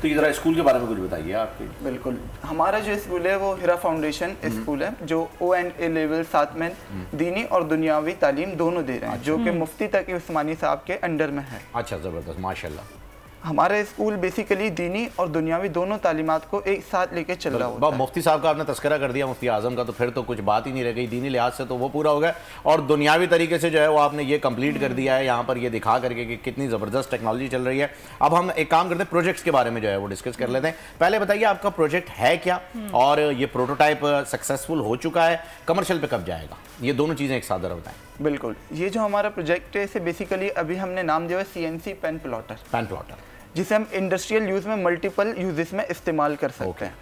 तो ये ज़रा स्कूल के बारे में कुछ बताइए आपके। बिल्कुल, हमारा जो स्कूल है वो हिरा फाउंडेशन स्कूल है जो O&A लेवल साथ में दीनी और दुनियावी तालीम दोनों दे रहे हैं, जो कि मुफ्ती तकी उस्मानी साहब के अंडर में है। अच्छा, ज़बरदस्त, माशाल्लाह। हमारा स्कूल बेसिकली दीनी और दुनियावी दोनों तालीमात को एक साथ लेके चल रहा होता है। मुफ्ती साहब का आपने तस्करा कर दिया, मुफ्ती आजम का, तो फिर तो कुछ बात ही नहीं रह गई। दीनी लिहाज से तो वो पूरा हो गया और दुनियावी तरीके से जो है वो आपने ये कंप्लीट कर दिया है यहाँ पर, ये दिखा करके कि कितनी ज़बरदस्त टेक्नोलॉजी चल रही है। अब हम एक काम करते हैं, प्रोजेक्ट्स के बारे में जो है वो डिस्कस कर लेते हैं। पहले बताइए आपका प्रोजेक्ट है क्या और ये प्रोटोटाइप सक्सेसफुल हो चुका है, कमर्शियल पे कब जाएगा, ये दोनों चीज़ें एक साथ जरा बताएं। बिल्कुल, ये जो हमारा प्रोजेक्ट है इसे बेसिकली अभी हमने नाम दिया है CNC पेन प्लॉटर, जिसे हम इंडस्ट्रियल यूज़ में मल्टीपल यूजेस में इस्तेमाल कर सकते हैं।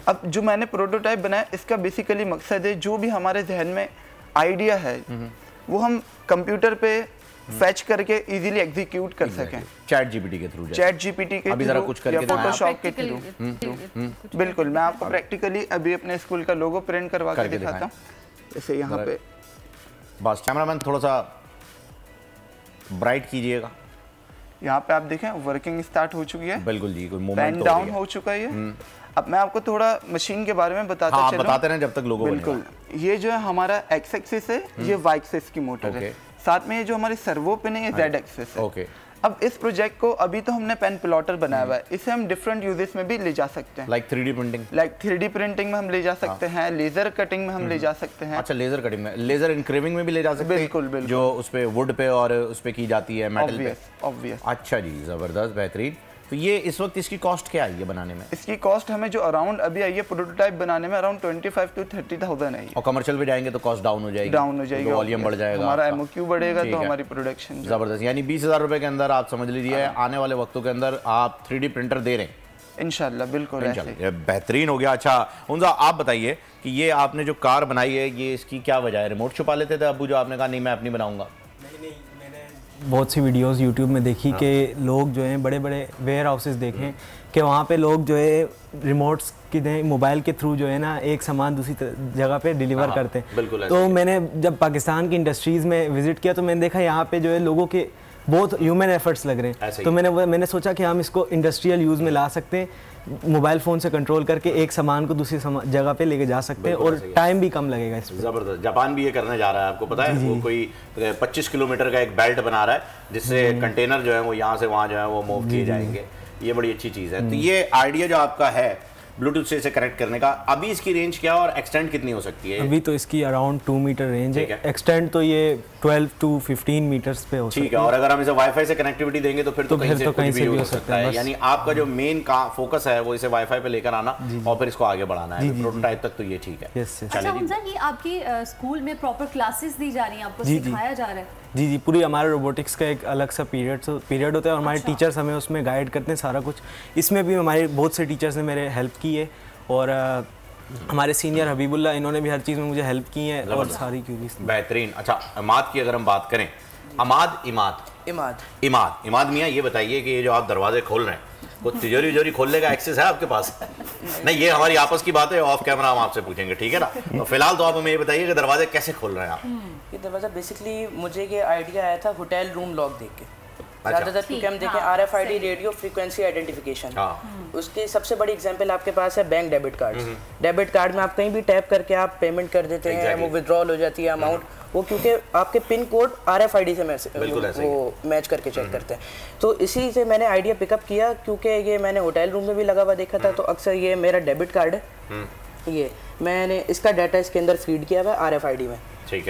अब जो मैंने प्रोटोटाइप बनाया इसका बेसिकली मकसद है जो भी हमारे जहन में आइडिया है वो हम कंप्यूटर पे फैच करके इजीली एग्जीक्यूट कर सकें। चैट जीपीटी के थ्रू, अभी जरा कुछ करके फोटोशॉप के थ्रू। बिल्कुल, मैं आपको प्रैक्टिकली अभी अपने स्कूल का लोगो प्रिंट करवा के दिखाता हूँ। जैसे यहाँ पे बस कैमरामैन थोड़ा सा ब्राइट कीजिएगा। यहाँ पे आप देखें वर्किंग स्टार्ट हो चुकी है। बिल्कुल जी, कोई मूवमेंट पेन डाउन हो चुका है। अब मैं आपको थोड़ा मशीन के बारे में बताता चलूं। बताते रहें जब तक लोगो बनेगा। बिल्कुल, ये जो है हमारा एक्स एक्सिस है, ये वाई एक्सिस की मोटर है, साथ में ये जो हमारी सर्वो पिन है ये जेड एक्सिस है। ओके। अब इस प्रोजेक्ट को अभी तो हमने पेन प्लॉटर बनाया हुआ है, इसे हम डिफरेंट यूजेस में भी ले जा सकते हैं। Like 3D printing, 3D printing में हम ले जा सकते हैं, लेजर कटिंग में हम ले जा सकते हैं। अच्छा, लेजर कटिंग में, लेजर इंक्रेविंग में भी ले जा सकते हैं। बिल्कुल बिल्कुल, जो उस पे वुड पे और उस पे की जाती है, मेटल पे। ऑब्वियस। अच्छा जी, ज़बरदस्त, बेहतरीन। तो ये इस वक्त इसकी कॉस्ट क्या आई है बनाने में? इसकी कॉस्ट हमें जो अराउंड अभी आई है प्रोटोटाइप बनाने में अराउंड 25 to 30,000 आई है। और कमर्शियल भी जाएंगे तो कॉस्ट डाउन हो जाएगी, वॉल्यूम बढ़ जाएगा, हमारा MOQ बढ़ेगा तो हमारी प्रोडक्शन। ज़बरदस्त, यानी 20,000 रुपए के अंदर आप समझ लीजिए आने वाले वक्तों के अंदर आप 3D प्रिंटर दे रहे हैं इंशाल्लाह। बिल्कुल, ये बेहतरीन हो गया। अच्छा हुंजा, आप बताइए कि ये आपने जो कार बनाई है ये इसकी क्या वजह है? रिमोट छुपा लेते थे अब्बू, जो आपने कहा नहीं मैं अपनी बनाऊंगा? बहुत सी वीडियोस यूट्यूब में देखी कि लोग जो हैं बड़े बड़े वेयर हाउसेस देखें कि वहाँ पे लोग जो है रिमोट्स की मोबाइल के थ्रू जो है ना एक सामान दूसरी जगह पे डिलीवर करते हैं। तो मैंने जब पाकिस्तान की इंडस्ट्रीज़ में विज़िट किया तो मैंने देखा यहाँ पे जो है लोगों के बहुत ह्यूमन एफर्ट्स लग रहे हैं। तो मैंने सोचा कि हम इसको इंडस्ट्रियल यूज़ में ला सकते हैं, मोबाइल फ़ोन से कंट्रोल करके एक सामान को दूसरी जगह पे लेके जा सकते हैं और टाइम भी कम लगेगा इसमें। ज़बरदस्त। जापान भी ये करने जा रहा है, आपको पता है, वो कोई 25 किलोमीटर का एक बेल्ट बना रहा है जिससे कंटेनर जो है वो यहाँ से वहाँ जो है वो मूव किए जाएंगे। ये बड़ी अच्छी चीज़ है। तो ये आइडिया जो आपका है ब्लूटूथ से इसे कनेक्ट करने का, अभी इसकी रेंज क्या और एक्सटेंड कितनी हो सकती है? अभी तो इसकी अराउंड 2 मीटर रेंज है, एक्सटेंड तो ये 12 to 15 मीटर्स पे हो सकती है। ठीक है, और अगर हम इसे वाईफाई से कनेक्टिविटी देंगे तो फिर तो कहीं से भी हो सकता है। यानी आपका जो मेन का फोकस है वो इसे वाईफाई पे लेकर आना और फिर इसको आगे बढ़ाना है, प्रोटोटाइप तक तो ये ठीक है। अच्छा हमजा, ये आपकी स्कूल में प्रॉपर क्लासेस दी जा रही हैं, आपको सिखाया जा रहा है? जी, पूरी हमारे रोबोटिक्स का एक अलग सा पीरियड होता है और हमारे टीचर्स हमें उसमें गाइड करते हैं सारा कुछ। इसमें भी हमारे बहुत से टीचर्स ने मेरे हेल्प की है और हमारे सीनियर हबीबुल्ला, इन्होंने भी हर चीज़ में मुझे हेल्प की है और सारी क्यूरीज। बेहतरीन। अच्छा, इमाद की अगर हम बात करें, इमाद मियाँ, ये बताइए कि ये जो आप दरवाजे खोल रहे हैं, वो तिजोरी खोलने का एक्सेस है आपके पास? नहीं, ये हमारी आपस की बात है, ऑफ कैमरा हम आपसे पूछेंगे, ठीक है ना? तो फिलहाल तो आप हमें ये बताइए कि दरवाजे कैसे खोल रहे हैं आप? ये दरवाजा बेसिकली मुझे ये आइडिया आया था होटल रूम लॉक देख के, ज़्यादातर क्योंकि हम देखें RFID रेडियो फ्रीक्वेंसी आइडेंटिफिकेशन, उसकी सबसे बड़ी एग्जांपल आपके पास है bank debit card. Debit card में आप कहीं भी टैप करके आप पेमेंट कर देते हैं, वो विड्रॉल हो जाती है अमाउंट, वो क्योंकि आपके पिन कोड RFID से वो मैच करके चेक करते हैं। तो इसी से मैंने आइडिया पिकअप किया, क्योंकि ये मैंने होटल रूम में भी लगा हुआ देखा था, तो अक्सर ये मेरा डेबिट कार्ड है, ये मैंने इसका डाटा इसके अंदर फीड किया हुआ है RFID में।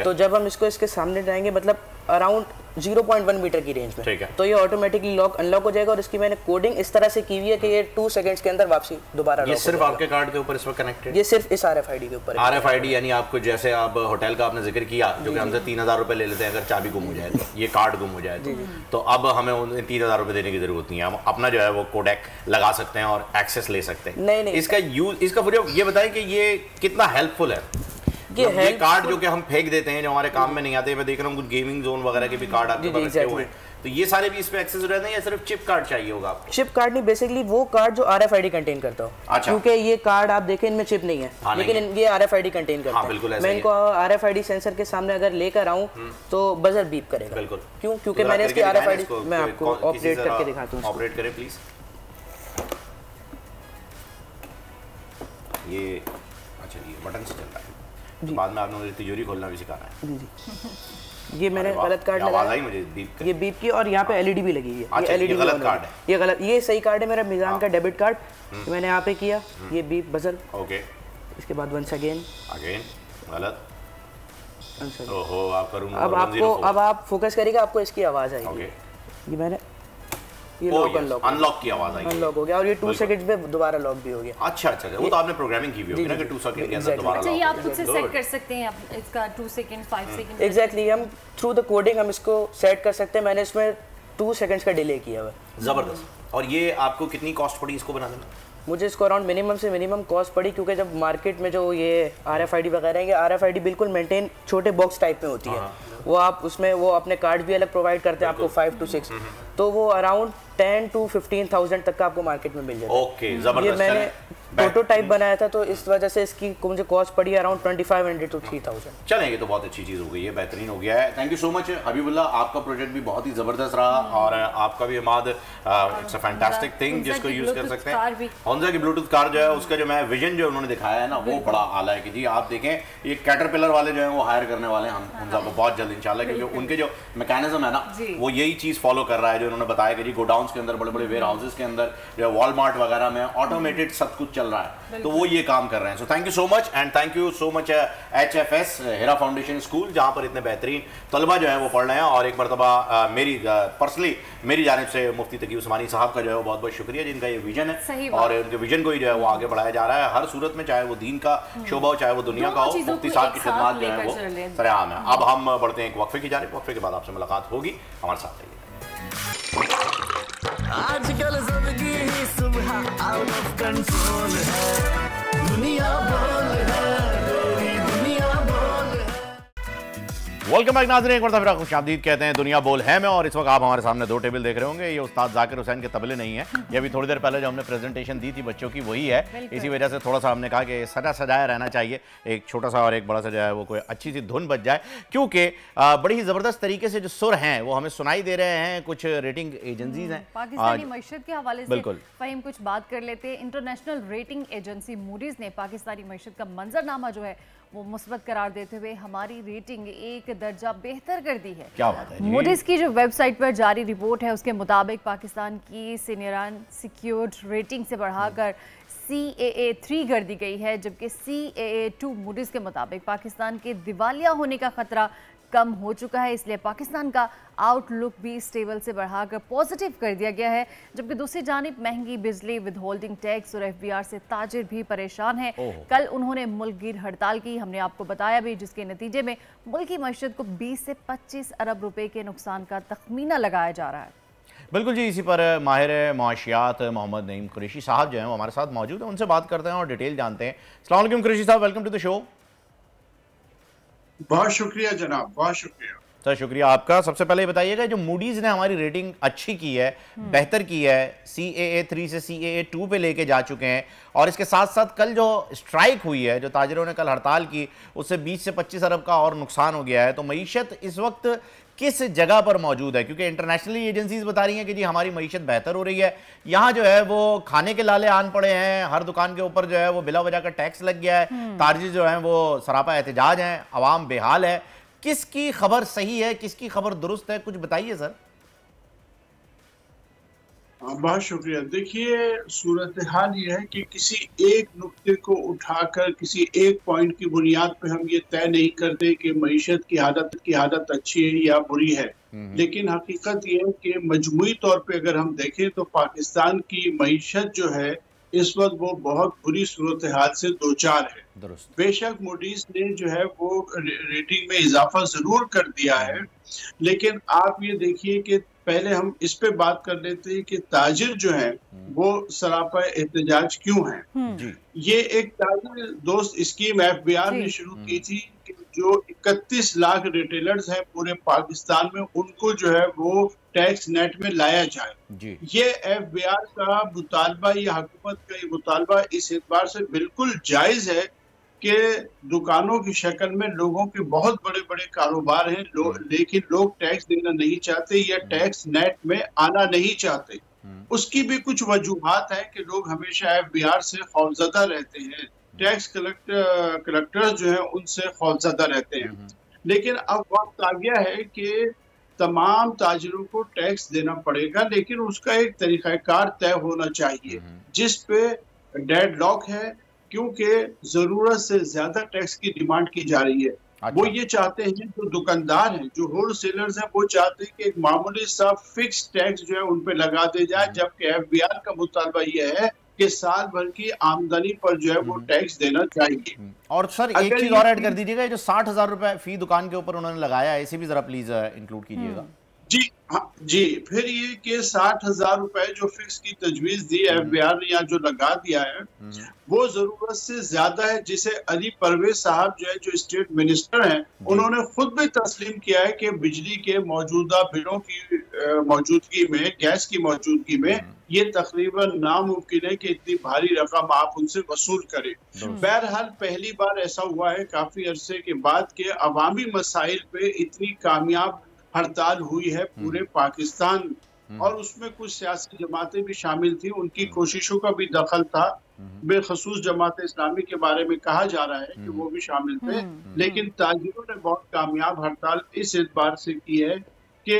तो जब हम इसको इसके सामने जाएंगे, मतलब अराउंड 0.1 मीटर की रेंज में, तो ये ऑटोमेटिकली लॉक अनलॉक हो जाएगा। और इसकी मैंने कोडिंग इस तरह से की हुई है कि ये 2 सेकंड्स के अंदर वापसी दोबारा लॉक। ये सिर्फ आपके कार्ड के ऊपर इस वक्त कनेक्टेड? ये सिर्फ इस RFID के ऊपर। RFID यानी आपको, जैसे आप होटल का आपने जिक्र किया, जो कि हमसे 3000 रुपए ले लेते हैं अगर चाबी गुम हो जाए तो, ये कार्ड गुम हो जाए तो अब हमें उन्हें 3000 रुपए देने की जरूरत नहीं है, हम अपना जो है वो कोडेक लगा सकते हैं और एक्सेस ले सकते हैं। नहीं, इसका यूज, इसका ये बताएं कि ये कितना हेल्पफुल है? ये कार्ड जो कि हम फेंक देते हैं, जो हमारे काम में नहीं आते, मैं देख रहा हूँ कुछ गेमिंग जोन वगैरह के भी कार्ड आपके पास रखे हुए हैं, तो ये सारे भी इस पे एक्सेस रहते हैं या सिर्फ चिप कार्ड चाहिए होगा आपको? चिप कार्ड नहीं, बेसिकली वो कार्ड जो RFID कंटेन करता हो। अच्छा। क्योंकि ये कार्ड आप देखें इनमें चिप नहीं है, लेकिन ये RFID कंटेन करता है। मैं इनको RFID सेंसर के सामने अगर लेकर आऊँ तो बजर बीप करेगा। बिल्कुल। क्यों? क्योंकि मैंने इसकी RFID, मैं आपको ऑपरेट करके दिखाता हूँ। ऑपरेट करें प्लीज। ये अच्छा, ये बटन से चल रहा है, बाद में आपने मुझे तिजोरी खोलना भी सिखाना है। जी, ये मैंने गलत कार्ड लगाया, मुझे बीप ये बीप की, और यहाँ पे LED भी लगी है। ये LED गलत कार्ड है, ये गलत, ये सही कार्ड है मेरा मिजान का डेबिट कार्ड, मैंने यहाँ पे किया, ये बीप बजर। ओके। इसके बाद वंस अगेन गलत। ओहो, आप करूँ अब आप फोकस करिएगा, आपको इसकी आवाज़ आएगी। ये मैंने ये अनलॉक की आवाज आई, अनलॉक हो गया और ये 2 सेकंड्स में दोबारा लॉक भी हो गया। अच्छा, वो तो आपने प्रोग्रामिंग की हुई होगी ना कि 2 सेकंड के अंदर दोबारा लॉक। अच्छा, ये आप खुद से सेट कर सकते हैं इसका 2 सेकंड 5 सेकंड? एग्जैक्टली, हम थ्रू द कोडिंग हम इसको सेट कर सकते हैं। मैंने इसमें 2 सेकंड्स का डिले किया हुआ है। जबरदस्त। और ये आपको कितनी कॉस्ट पड़ी इसको बनाने में? मुझे इसको अराउंड मिनिमम से मिनिमम कॉस्ट पड़ी, क्योंकि जब मार्केट में जो ये RFID वगैरह है, RFID बिल्कुल मेंटेन छोटे बॉक्स टाइप में होती है, वो आप उसमें वो अपने कार्ड भी अलग प्रोवाइड करते हैं आपको 5 to 6, तो वो अराउंड 10 to 15,000 तक का आपको मार्केट में मिल जाता है। ओके, जबरदस्त। ये मैंने प्रोटोटाइप बनाया था, तो इस वजह से इसकी मुझे कॉस्ट पड़ी अराउंड 2500 to 3000। चलेंगे, तो बहुत अच्छी चीज़ हो गई है, बेहतरीन हो गया है। Thank you so much Habibullah, आपका प्रोजेक्ट भी बहुत ही ज़बरदस्त रहा और आपका भी Imad, it's a fantastic thing जिसको यूज़ कर सकते हैं। होंजा की ब्लूटूथ कार जो है उसका जो मैं विजन जो उन्होंने दिखाया है ना, वो बड़ा आला है कि जी आप देखें, ये कैटरपिलर वाले जो हैं वो हायर करने वाले हैं हम होंजा को बहुत जल्द इंशाल्लाह, क्योंकि उनके जो मैकेनिज्म है ना वो यही चीज़ फॉलो कर रहा है जो उन्होंने बताया कि जी गोडाउन्स के अंदर, बड़े बड़े वेयर हाउसेस के अंदर, जो वॉलमार्ट वगैरह में ऑटोमेटेड सब कुछ चल रहा है, तो वो ये काम कर रहे हैं। So thank you so much, and thank you so much HFS Hira foundation school, जहाँ पर इतने बेहतरीन तलबा जो है वो पढ़ रहे हैं। और एक मरतबा मेरी पर्सनली मेरी जानिब से मुफ्ती तकी उस्मानी साहब का जो है वो बहुत बहुत शुक्रिया, जिनका ये विजन है और उनके विजन को ही जो है वो आगे बढ़ाया जा रहा है हर सूरत में, चाहे वो दीन का शोबा हो चाहे वो दुनिया का हो। मुफ्ती साहब की खिदमत जो है वो सरेआम है। अब हम बढ़ते हैं एक वक्फे की जानिब, वक्फे के बाद आपसे मुलाकात होगी, हमारे साथ रहिए। आजकल जिंदगी ही सुबह आउट ऑफ कंट्रोल है, दुनिया बोल है, तेरी दुनिया बोल है। वेलकम बैक नाज़रीन, एक बार फिर खुशामदीद कहते हैं दुनिया बोल है में। और इस वक्त आप हमारे सामने दो टेबल देख रहे होंगे। ये उस्ताद जाकिर हुसैन के तबले नहीं है, ये अभी थोड़ी देर पहले जो हमने प्रेजेंटेशन दी थी बच्चों की वही है। इसी वजह से थोड़ा सा हमने कहा कि सजा सजाया रहना चाहिए, एक छोटा सा और एक बड़ा सा जो है वो कोई अच्छी सी धुन बच जाए, क्योंकि बड़ी ही ज़बरदस्त तरीके से जो सुर हैं वो हमें सुनाई दे रहे हैं। कुछ रेटिंग एजेंसीज हैं पाकिस्तानी मईशत के हवाले से बिल्कुल फ़हीम कुछ बात कर लेते हैं। इंटरनेशनल रेटिंग एजेंसी मूडीज़ ने पाकिस्तानी मईशत का मंजरनामा जो है वो मुस्बत करार देते हुए हमारी रेटिंग एक दर्जा बेहतर कर दी है। क्या बात है। मूडीज़ की जो वेबसाइट पर जारी रिपोर्ट है उसके मुताबिक पाकिस्तान की सीनियर सिक्योर्ड रेटिंग से बढ़ाकर CAA 3 कर दी गई है, जबकि CAA 2 मूडीज़ के मुताबिक पाकिस्तान के दिवालिया होने का खतरा कम हो चुका है, इसलिए पाकिस्तान का आउटलुक भी स्टेबल से बढ़ाकर पॉजिटिव कर दिया गया है। जबकि दूसरी जानिब महंगी बिजली, विदहोल्डिंग टैक्स और FBR से ताजिर भी परेशान हैं। कल उन्होंने मुल्क गिर हड़ताल की, हमने आपको बताया भी, जिसके नतीजे में मुल्क की मईशत को 20 से 25 अरब रुपए के नुकसान का तखमीना लगाया जा रहा है। बिल्कुल जी। इसी पर माहिर मुआशियात मोहम्मद नईम कुरैशी साहब जो हैं वो हमारे साथ मौजूद हैं, उनसे बात करते हैं और डिटेल जानते हैं। अस्सलाम वालेकुम कुरैशी साहब, वेलकम टू द शो। बहुत शुक्रिया जनाब, बहुत शुक्रिया सर। शुक्रिया आपका। सबसे पहले बताइएगा, जो मूडीज़ ने हमारी रेटिंग अच्छी की है, बेहतर की है, CAA 3 से CAA 2 पे लेके जा चुके हैं, और इसके साथ साथ कल जो स्ट्राइक हुई है, जो ताजिरों ने कल हड़ताल की, उससे 20 से 25 अरब का और नुकसान हो गया है, तो मईशत इस वक्त किस जगह पर मौजूद है? क्योंकि इंटरनेशनली एजेंसीज बता रही हैं कि जी हमारी मईशत बेहतर हो रही है, यहाँ जो है वो खाने के लाले आन पड़े हैं, हर दुकान के ऊपर जो है वो बिला वजह का टैक्स लग गया है, ताजिर जो हैं वो सरापा एहतजाज हैं, अवाम बेहाल है। किसकी खबर सही है, किसकी खबर दुरुस्त है, कुछ बताइए सर। बहुत शुक्रिया। देखिए, सूरत हाल ये है कि किसी एक नुक्ते को उठाकर किसी एक पॉइंट की बुनियाद पे हम ये तय नहीं करते कि मईशत की हालत अच्छी है या बुरी है, लेकिन हकीकत ये है कि मजमूई तौर पे अगर हम देखें तो पाकिस्तान की मईशत जो है इस वक्त वो बहुत बुरी सूरत हाल से दो चार है। बेशक मूडीज ने जो है वो रेटिंग में इजाफा जरूर कर दिया है, लेकिन आप ये देखिए कि पहले हम इस पे बात कर लेते हैं कि ताजिर जो है वो सरापा एहतजाज क्यों है। ये एक ताजिर दोस्त स्कीम FBR ने शुरू की थी कि जो 31 लाख रिटेलर्स हैं पूरे पाकिस्तान में, उनको जो है वो टैक्स नेट में लाया जाए। ये FBR का मुतालबा, ये हुकूमत का ये मुतालबा इस एतबार से बिल्कुल जायज है कि दुकानों की शक्ल में लोगों के बहुत बड़े बड़े कारोबार हैं, लेकिन लोग टैक्स देना नहीं चाहते या टैक्स नेट में आना नहीं चाहते। उसकी भी कुछ वजूहात है कि लोग हमेशा FBR से खौफजदा रहते हैं, टैक्स कलेक्टर्स जो है उनसे खौफजदा रहते हैं। लेकिन अब वक्त आ गया है कि तमाम ताजिरों को टैक्स देना पड़ेगा, लेकिन उसका एक तरीकाकार तय होना चाहिए जिस पे डेडलॉक है, क्योंकि जरूरत से ज्यादा टैक्स की डिमांड की जा रही है। वो ये चाहते हैं, जो दुकानदार हैं, जो होलसेलर्स हैं, वो चाहते हैं कि एक मामूली सा फिक्स टैक्स जो है उन पे लगा दे जाए, जबकि FBR का मुतालबा ये है कि साल भर की आमदनी पर जो है वो टैक्स देना चाहिए। और सर एक चीज और ऐड कर दीजिएगा, जो 60,000 रुपए फी दुकान के ऊपर उन्होंने लगाया है, इसे भी जरा प्लीज इंक्लूड कीजिएगा। जी हाँ जी। फिर ये कि 60,000 रुपए जो फिक्स की तजवीज दी FBR ने या जो लगा दिया है वो जरूरत से ज्यादा है, जिसे अली परवेज साहब जो है, जो स्टेट मिनिस्टर हैं, उन्होंने खुद भी तस्लीम किया है कि बिजली के मौजूदा बिलों की मौजूदगी में, गैस की मौजूदगी में ये तकरीबन नामुमकिन है कि इतनी भारी रकम आप उनसे वसूल करें। बहरहाल पहली बार ऐसा हुआ है काफी अरसे के बाद कि अवामी मसाइल पे इतनी कामयाब हड़ताल हुई है पूरे पाकिस्तान, और उसमें कुछ सियासी जमातें भी शामिल थी, उनकी कोशिशों का भी दखल था। बेखसूस जमात इस्लामी के बारे में कहा जा रहा है कि वो भी शामिल थे, लेकिन ताजिरों ने बहुत कामयाब हड़ताल इस एतबार से की है कि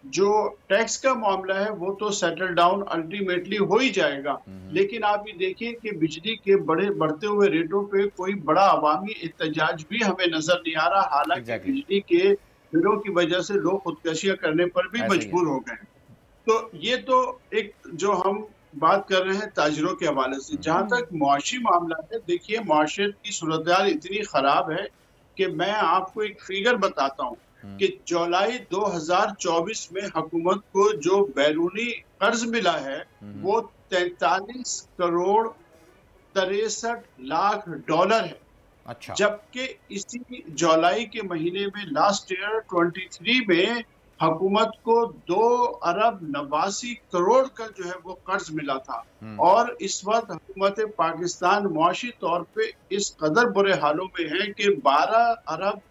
जो टैक्स का मामला है वो तो सेटल डाउन अल्टीमेटली हो ही जाएगा, लेकिन आप ये देखिए कि बिजली के बढ़ते हुए रेटों पे कोई बड़ा अवामी एहतजाज भी हमें नजर नहीं आ रहा, हालांकि बिजली के बिलों की वजह से लोग खुदकशियां करने पर भी मजबूर हो गए। तो ये तो एक जो हम बात कर रहे हैं ताजिरों के हवाले से। जहां तक मुआशी मामला है, देखिए मुआशरत की सूरत इतनी खराब है कि मैं आपको एक फिगर बताता हूँ कि जुलाई 2024 में हुकूमत को जो बैरूनी कर्ज मिला है वो 43 करोड़ 63 लाख डॉलर है। अच्छा। जबकि इसी जुलाई के महीने में लास्ट ईयर 23 में हुकूमत को 2 अरब 89 करोड़ का जो है वो कर्ज मिला था। और इस वक्त हुकूमत पाकिस्तान मुआशी तौर पे इस कदर बुरे हालों में है कि 12 अरब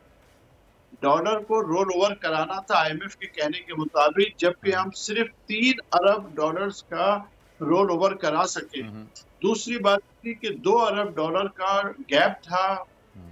डॉलर को रोल ओवर कराना था IMF के कहने के मुताबिक, जबकि हम सिर्फ 3 अरब डॉलर्स का रोल ओवर करा सके। दूसरी बात थी कि 2 अरब डॉलर का गैप था,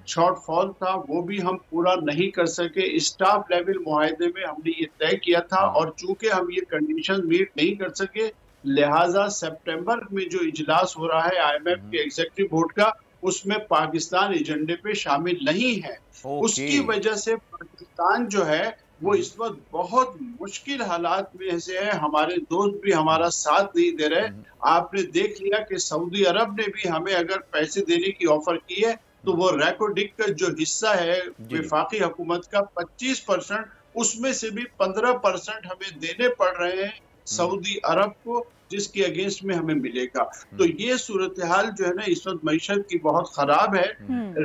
शॉर्टफॉल था, वो भी हम पूरा नहीं कर सके। स्टाफ लेवल मुआहदे में हमने ये तय किया था और चूंकि हम ये कंडीशन मीट नहीं कर सके, लिहाजा सितंबर में जो इजलास हो रहा है IMF के एग्जीक्यूटिव बोर्ड का, उसमें पाकिस्तान एजेंडे पे शामिल नहीं है। उसकी वजह से पाकिस्तान जो है वो इस वक्त बहुत मुश्किल हालात में से है। हमारे दोस्त भी हमारा साथ नहीं दे रहे। आपने देख लिया कि सऊदी अरब ने भी हमें अगर पैसे देने की ऑफर की है तो वो रैकोडिक का जो हिस्सा है वफाकी हुकूमत का 25%, उसमें से भी 15% हमें देने पड़ रहे हैं सऊदी अरब को, जिसके अगेंस्ट में हमें मिलेगा। तो ये सूरत हाल जो है ना इस वक्त मईशत की बहुत खराब है।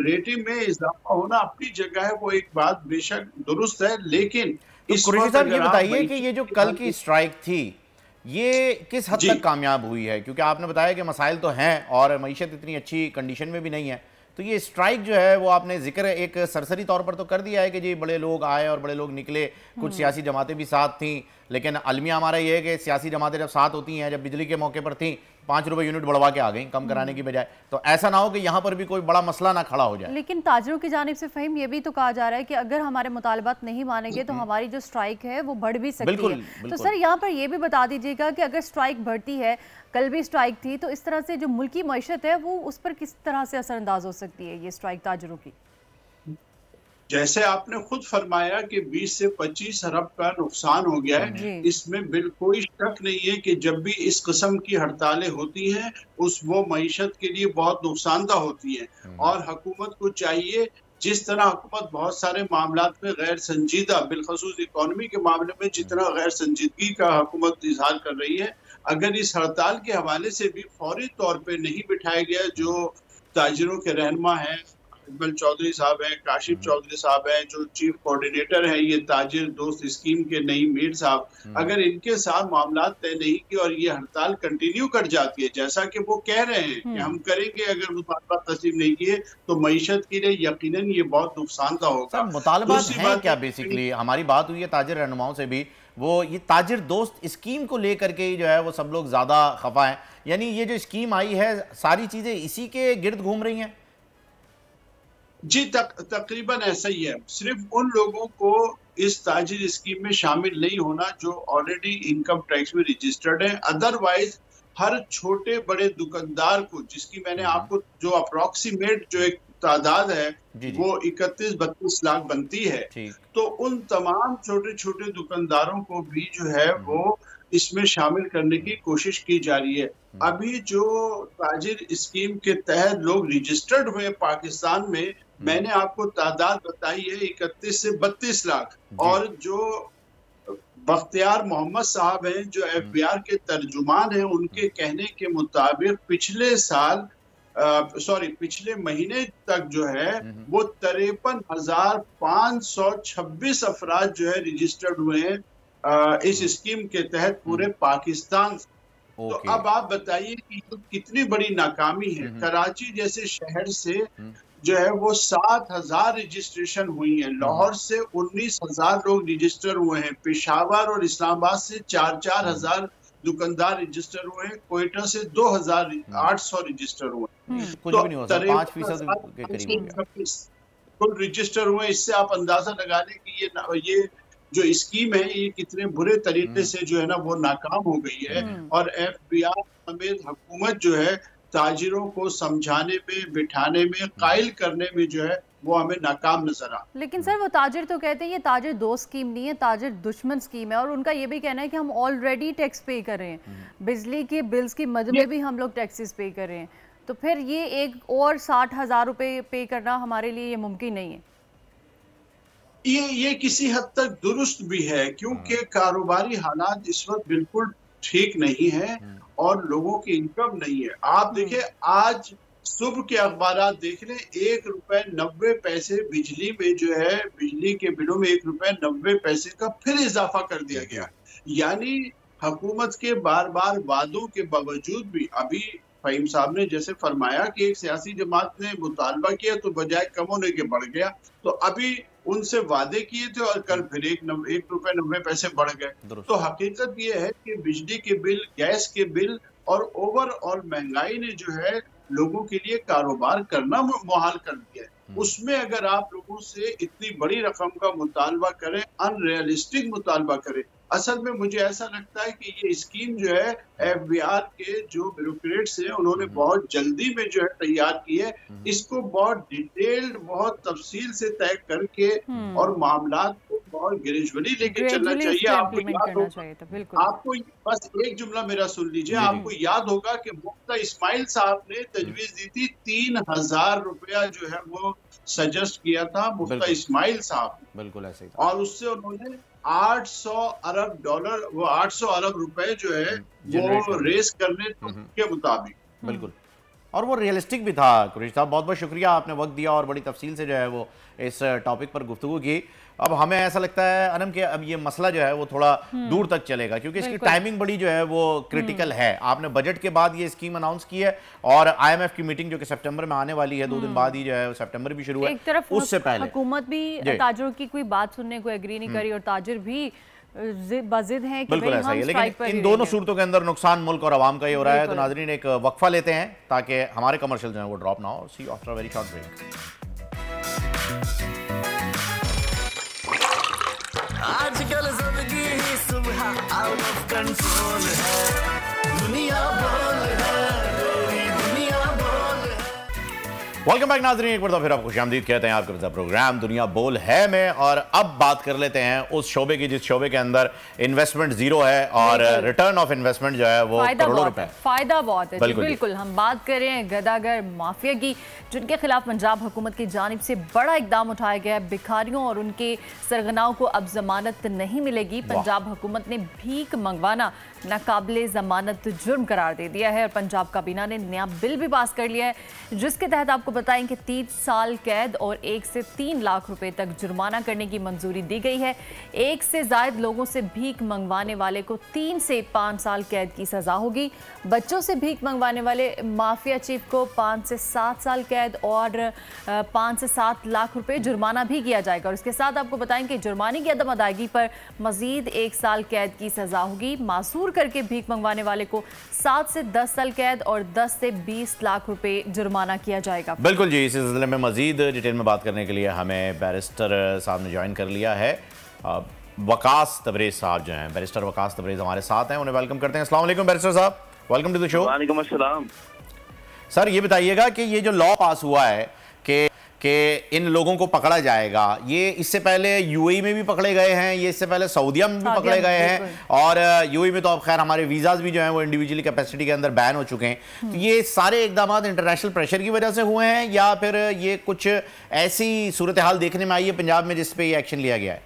रेटिंग में इजाफा होना अपनी जगह है, वो एक बात बेशक दुरुस्त है, लेकिन इस कुरैशी साहब ये बताइए कि ये जो कल की स्ट्राइक थी ये किस हद तक कामयाब हुई है? क्योंकि आपने बताया कि मसाइल तो हैं और मईशत इतनी अच्छी कंडीशन में भी नहीं है, तो ये स्ट्राइक जो है वो आपने जिक्र एक सरसरी तौर पर तो कर दिया है कि जी बड़े लोग आए और बड़े लोग निकले, कुछ सियासी जमातें भी साथ थीं, लेकिन अलमिया हमारा ये है कि सियासी जमातें जब साथ होती हैं, जब बिजली के मौके पर थीं 5 रुपए यूनिट बढ़वा के आ गई कम कराने की बजाय, तो ऐसा ना हो कि यहाँ पर भी कोई बड़ा मसला ना खड़ा हो जाए। लेकिन ताजिरों की जानिब से फ़हीम ये भी तो कहा जा रहा है कि अगर हमारे मुतालबात नहीं मानेंगे तो हमारी जो स्ट्राइक है वो बढ़ भी सकती है। तो सर यहाँ पर ये भी बता दीजिएगा कि अगर स्ट्राइक बढ़ती है, कल भी स्ट्राइक थी, तो इस तरह से जो मुल्की मईशत है वो उस पर किस तरह से असरअंदाज हो सकती है ये स्ट्राइक ताजिरों की? जैसे आपने खुद फरमाया कि 20 से 25 अरब का नुकसान हो गया है, इसमें बिल्कुल शक नहीं है कि जब भी इस किस्म की हड़तालें होती हैं वो मईशत के लिए बहुत नुकसानदा होती है। और हुकूमत को चाहिए, जिस तरह हुकूमत बहुत सारे मामलात में गैर संजीदा, बिलखसूस इकॉनमी के मामले में जितना गैर संजीदगी का हुकूमत इजहार कर रही है, अगर इस हड़ताल के हवाले से भी फौरी तौर पे नहीं बिठाया गया, जो ताजिरों के रहनुमा हैं इकबाल चौधरी साहब हैं, काशिफ चौधरी साहब हैं, जो चीफ कोऑर्डिनेटर है ये ताजिर दोस्त स्कीम के नईम मीर साहब, अगर इनके साथ मामला तय नहीं किए और ये हड़ताल कंटिन्यू कर जाती है जैसा कि वो कह रहे हैं कि हम करेंगे, अगर मुतालबात तस्लीम नहीं किए तो मईशत के लिए यकीनन ये बहुत नुकसानदा होगा। मुतालबात है क्या? बेसिकली हमारी बात हुई है ताजिर रहनुमाओं से भी, वो ये ताजिर दोस्त स्कीम को लेकर के जो है वो सब लोग ज्यादा खफा हैं, यानी ये जो स्कीम आई है सारी चीजें इसी के गिर्द घूम रही हैं। जी तकरीबन ऐसा ही है। सिर्फ उन लोगों को इस ताजिर स्कीम में शामिल नहीं होना जो ऑलरेडी इनकम टैक्स में रजिस्टर्ड है, अदरवाइज हर छोटे बड़े दुकानदार को, जिसकी मैंने आपको जो अप्रोक्सीमेट जो एक तादाद है वो 31-32 लाख बनती है, तो उन तमाम छोटे छोटे दुकानदारों को भी जो है वो इसमें शामिल करने की कोशिश की जा रही है। अभी जो ताजिर स्कीम के तहत लोग रजिस्टर्ड हुए पाकिस्तान में, मैंने आपको तादाद बताई है 31 से 32 लाख। और जो बख्तियार मोहम्मद साहब हैं जो FBR के तर्जुमान हैं, उनके कहने के मुताबिक पिछले महीने तक जो है वो 53,526 अफराद जो है रजिस्टर्ड हुए हैं इस स्कीम के तहत पूरे पाकिस्तान। तो अब आप बताइए कि कितनी बड़ी नाकामी है। कराची जैसे शहर से जो है वो 7,000 रजिस्ट्रेशन हुई है, लाहौर से 19,000 लोग रजिस्टर हुए हैं, पेशावर और इस्लामाबाद से 4-4 हजार दुकानदार रजिस्टर हुए हैं, कोयटा से 2,800 रजिस्टर हुए हैं, कुछ भी नहीं हो सकता, 5% के करीब कुल रजिस्टर हुए। इससे आप अंदाजा लगा लें कि ये जो स्कीम है ये कितने बुरे तरीके से जो है ना वो नाकाम हो गई है। और FBR समेत हुकूमत जो है ताजिरों को समझाने में, बिठाने में, कायल करने में जो है वो हमें नाकाम नजर आ। लेकिन सर वो ताजिर तो कहते हैं ये ताजिर दोस्त स्कीम नहीं है, ताजिर दुश्मन स्कीम है, और उनका ये भी कहना है कि हम ऑलरेडी टैक्स पे कर रहे हैं, बिजली के बिल्स की मद में भी हम लोग टैक्सेस पे कर रहे हैं, तो फिर ये एक और 60,000 रुपए पे करना हमारे लिए ये मुमकिन नहीं है। ये किसी हद तक दुरुस्त भी है, क्योंकि कारोबारी हालात इस वक्त बिल्कुल ठीक नहीं है और लोगों की इनकम नहीं है। आप देखिए आज सुबह के अखबार देख लें, 1.90 रुपए बिजली में जो है, बिजली के बिलों में 1.90 रुपए का फिर इजाफा कर दिया गया। यानी हुकूमत के बार बार वादों के बावजूद भी, अभी फहीम साहब ने जैसे फरमाया कि एक सियासी जमात ने मुतालबा किया तो बजाय कम होने के बढ़ गया, तो अभी उनसे वादे किए थे और कल फिर 1.90 रुपए बढ़ गए। तो हकीकत ये है कि बिजली के बिल, गैस के बिल और ओवरऑल महंगाई ने जो है लोगों के लिए कारोबार करना मुहाल कर दिया है। उसमें अगर आप लोगों से इतनी बड़ी रकम का मुतालबा करें, अनरियलिस्टिक मुतालबा करें, असल में मुझे ऐसा लगता है कि ये स्कीम जो है एफबीआर के जो ब्यूरोक्रेट्स हैं उन्होंने बहुत जल्दी में जो है तैयार की है। इसको बहुत डिटेल्ड, बहुत तफसील से तय करके और मामलात को बहुत ग्रेजुअली लेके चलना चाहिए। आपको याद होगा, आपको बस एक जुमला मेरा सुन लीजिए, आपको याद होगा कि मुफ्ता इस्माइल साहब ने तजवीज दी थी 3000 रुपया जो है वो सजेस्ट किया था मुफ्ता इस्माइल साहब, बिल्कुल ऐसे ही, और उससे उन्होंने 800 अरब डॉलर, वो 800 अरब रुपए जो है वो रेस करने के मुताबिक। बिल्कुल, और वो रियलिस्टिक भी था। कुरैशी साहब, बहुत बहुत शुक्रिया, आपने वक्त दिया और बड़ी तफसील से जो है वो इस टॉपिक पर गुफ्तगू की। अब हमें ऐसा लगता है अनम के अब ये मसला जो है वो थोड़ा दूर तक चलेगा, क्योंकि इसकी टाइमिंग बड़ी जो है वो क्रिटिकल है। आपने बजट के बाद ये स्कीम अनाउंस की है और IMF की मीटिंग जो कि सितंबर में आने वाली है, 2 दिन बाद ही जो है सितंबर भी शुरू है। एक तरफ उससे पहले हुकूमत भी ताजरों की कोई बात सुनने को एग्री नहीं करी और ताजिर भी बाजिद हैं कि बिल्कुल ऐसा ही है, लेकिन इन दोनों सूरतों के अंदर नुकसान मुल्क और आवाम का ही हो रहा है। तो नाजरीन, एक वक्फा लेते हैं ताकि हमारे कमर्शियल जो है वो ड्रॉप ना हो। See you after a very short break. आजकल जिंदगी ही सुबह आउट ऑफ कंट्रोल है, दुनिया बोल है, दुनिया बोल है। वेलकम बैक नाजरीन, एक बार तो फिर आपको खुशामदीद कहते हैं आपका प्रोग्राम दुनिया बोल है में। और अब बात कर लेते हैं उस शोबे की जिस शोबे के अंदर इन्वेस्टमेंट जीरो है और रिटर्न ऑफ इन्वेस्टमेंट जो है वो करोड़ों रुपए, फायदा बहुत है। बिल्कुल हम बात कर रहे हैं गदागर माफिया की, जिनके खिलाफ पंजाब हुकूमत की जानिब से बड़ा इकदाम उठाया गया है। भिखारियों और उनके सरगनाओं को अब जमानत नहीं मिलेगी। पंजाब हुकूमत ने भीख मंगवाना नाकाबिले जमानत जुर्म करार दे दिया है और पंजाब काबीना ने नया बिल भी पास कर लिया है, जिसके तहत आपको बताएं कि 30 साल कैद और 1 से 3 लाख रुपए तक जुर्माना करने की मंजूरी दी गई है। 1 से ज्यादा लोगों से भीख मंगवाने वाले को 3 से 5 साल कैद की सजा होगी। बच्चों से भीख मंगवाने वाले माफिया चीफ को 5 से 7 साल कैद और 5 से 7 लाख रुपए जुर्माना भी किया जाएगा। और इसके साथ आपको बताएं कि जुर्माने की अदम अदायगी पर मजीद 1 साल कैद की सजा होगी। मासूर करके भीख मंगवाने वाले को 7 से 10 साल कैद और 10 से 20 लाख रुपए जुर्माना किया जाएगा। बिल्कुल जी, इस सिलसिले में मजीद डिटेल में बात करने के लिए हमें बैरिस्टर साहब ने ज्वाइन कर लिया है। वकास तबरेज साहब जो हैं, बैरिस्टर वकास तबरेज हमारे साथ हैं, उन्हें वेलकम करते हैं। अस्सलाम वालेकुम बैरिस्टर साहब, वेलकम टू द शो। वालेकुम अस्सलाम। सर, ये बताइएगा कि ये जो लॉ पास हुआ है कि इन लोगों को पकड़ा जाएगा, ये इससे पहले यूएई में भी पकड़े गए हैं, ये इससे पहले सऊदीया में भी पकड़े गए हैं, और यूएई में तो अब खैर हमारे वीज़ाज भी जो हैं वो इंडिविजुअली कैपेसिटी के अंदर बैन हो चुके हैं। तो ये सारे इकदाम इंटरनेशनल प्रेशर की वजह से हुए हैं या फिर ये कुछ ऐसी सूरत हाल देखने में आई है पंजाब में जिस पे ये एक्शन लिया गया है?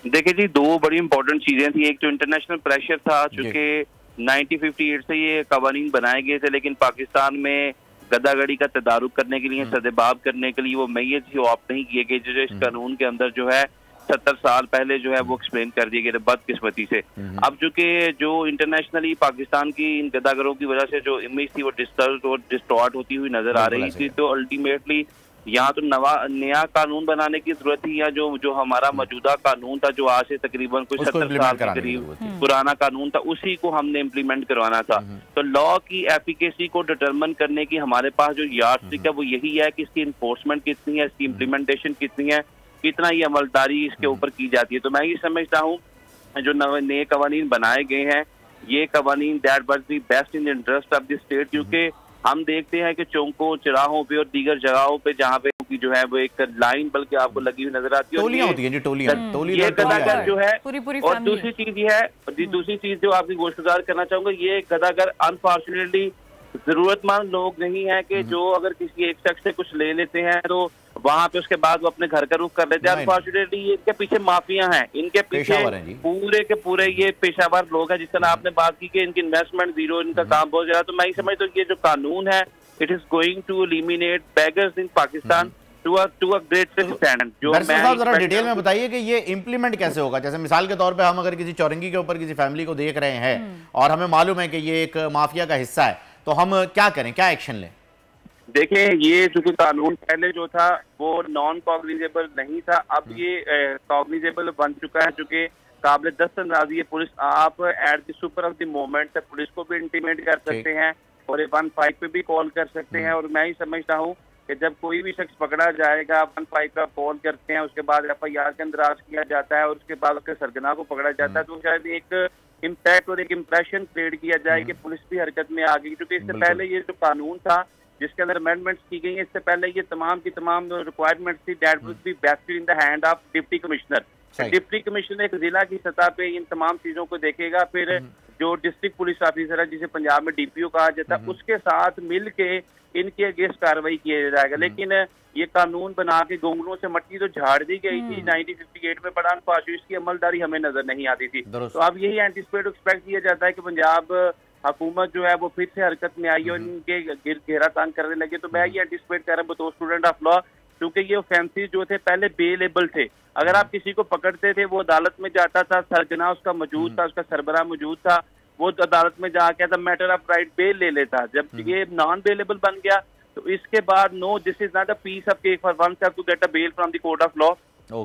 देखिए जी, 2 बड़ी इंपॉर्टेंट चीजें थी। एक तो इंटरनेशनल प्रेशर था, चूंकि 1958 से ये कवानीन बनाए गए थे, लेकिन पाकिस्तान में गदागड़ी का तदारुक करने के लिए, सदेबाब करने के लिए वो मैयत ही ऑप्ट नहीं किए गए, जो इस कानून के अंदर जो है 70 साल पहले जो है वो एक्सप्लेन कर दिए गए बदकिस्मती से। अब चूंकि जो इंटरनेशनली पाकिस्तान की इन गदागरों की वजह से जो इमेज थी वो डिस्टर्ब और डिस्टॉर्ट होती हुई नजर आ रही थी, तो अल्टीमेटली यहाँ तो नया कानून बनाने की जरूरत थी, या जो हमारा मौजूदा कानून था जो आज से तकरीबन कुछ 70 साल के करीब पुराना कानून था, उसी को हमने इम्प्लीमेंट करवाना था। तो लॉ की एफिकेसी को डिटरमिन करने की हमारे पास जो यार्डस्टिक है वो यही है कि इसकी इन्फोर्समेंट कितनी है, इसकी इम्प्लीमेंटेशन कितनी है, कितना ये अमलदारी इसके ऊपर की जाती है। तो मैं ये समझता हूँ जो नए कवानीन बनाए गए हैं, ये कवानीन that was the best in the interest of the state, क्योंकि हम देखते हैं कि चौकों, चौराहों पे और दीगर जगहों पे जहाँ पे जो है वो एक लाइन बल्कि आपको लगी हुई नजर आती है, टोलियां होती हैं जी, टोलियां ये गदागर जो है। पूरी और दूसरी चीज ये है, दूसरी चीज जो आपकी गोश्तगुजार करना चाहूंगा, ये गदागर अनफॉर्चुनेटली जरूरतमंद लोग नहीं है कि जो अगर किसी एक शख्स से कुछ ले लेते हैं तो वहां पे उसके बाद वो अपने घर का रुख कर लेते हैं। अनफॉर्चुनेटली ये इनके पीछे माफिया हैं, इनके पीछे पूरे के पूरे ये पेशावर लोग हैं। जिस तरह आपने बात की कि इनकी इन्वेस्टमेंट जीरो, इनका काम बहुत ज्यादा, तो मैं ही समझता हूँ ये जो कानून है it is going to eliminate beggars in Pakistan to a great extent. जो बैरिस्टर साहब जरा डिटेल में बताइए कि ये इम्प्लीमेंट कैसे होगा। जैसे मिसाल के तौर पे हम अगर किसी चौरंगी के ऊपर किसी फैमिली को देख रहे हैं और हमें मालूम है कि ये एक माफिया का हिस्सा है, तो हम क्या करें, क्या एक्शन लें? देखिए, ये चूंकि कानून पहले जो था वो नॉन कॉग्निजेबल नहीं था, अब ये कॉग्निजेबल बन चुका है, चूंकि काबिल दस्तअंदाजी है। पुलिस आप at the super of the moment police को भी इंटीमेट कर सकते हैं और 15 पे भी कॉल कर सकते हैं। और मैं ही समझता हूँ कि जब कोई भी शख्स पकड़ा जाएगा, 15 का कॉल करते हैं, उसके बाद FIR के अंदराज किया जाता है और उसके बाद उसके सरगना को पकड़ा जाता है, तो शायद एक इम्पैक्ट और एक इम्प्रेशन क्रिएट किया जाए कि पुलिस भी हरकत में आ गई। क्योंकि इससे पहले ये जो कानून था जिसके अंदर अमेंडमेंट्स की गई है, इससे पहले ये तमाम की तमाम रिक्वायरमेंट्स थी that will be vested in the hand of deputy commissioner. Deputy commissioner एक जिला की सतह पे इन तमाम चीजों को देखेगा, फिर जो डिस्ट्रिक्ट पुलिस ऑफिसर है जिसे पंजाब में DPO कहा जाता है, उसके साथ मिल के इनके अगेंस्ट कार्रवाई किया जाएगा। लेकिन ये कानून बना के गोंगलों से मट्टी तो झाड़ दी गई थी 1958 में पठान पाशो, इसकी अमलदारी हमें नजर नहीं आती थी। तो अब यही एंटिसिपेट एक्सपेक्ट किया जाता है कि पंजाब हुकूमत जो है वो फिर से हरकत में आई और इनके घेरा तंग करने लगे। तो मैं ये एंटिसिपेट कर रहा हूँ बतौर स्टूडेंट ऑफ लॉ, क्योंकि ये ऑफेंसिव जो थे पहले बेलेबल थे। अगर आप किसी को पकड़ते थे वो अदालत में जाता था, सरगना उसका मौजूद था, उसका सरबराह मौजूद था, वो अदालत में जाके था मैटर ऑफ राइट बेल ले लेता। जब ये नॉन बेलेबल बन गया तो इसके बाद no, this is not a piece of cake for one to get a bail from the court of law.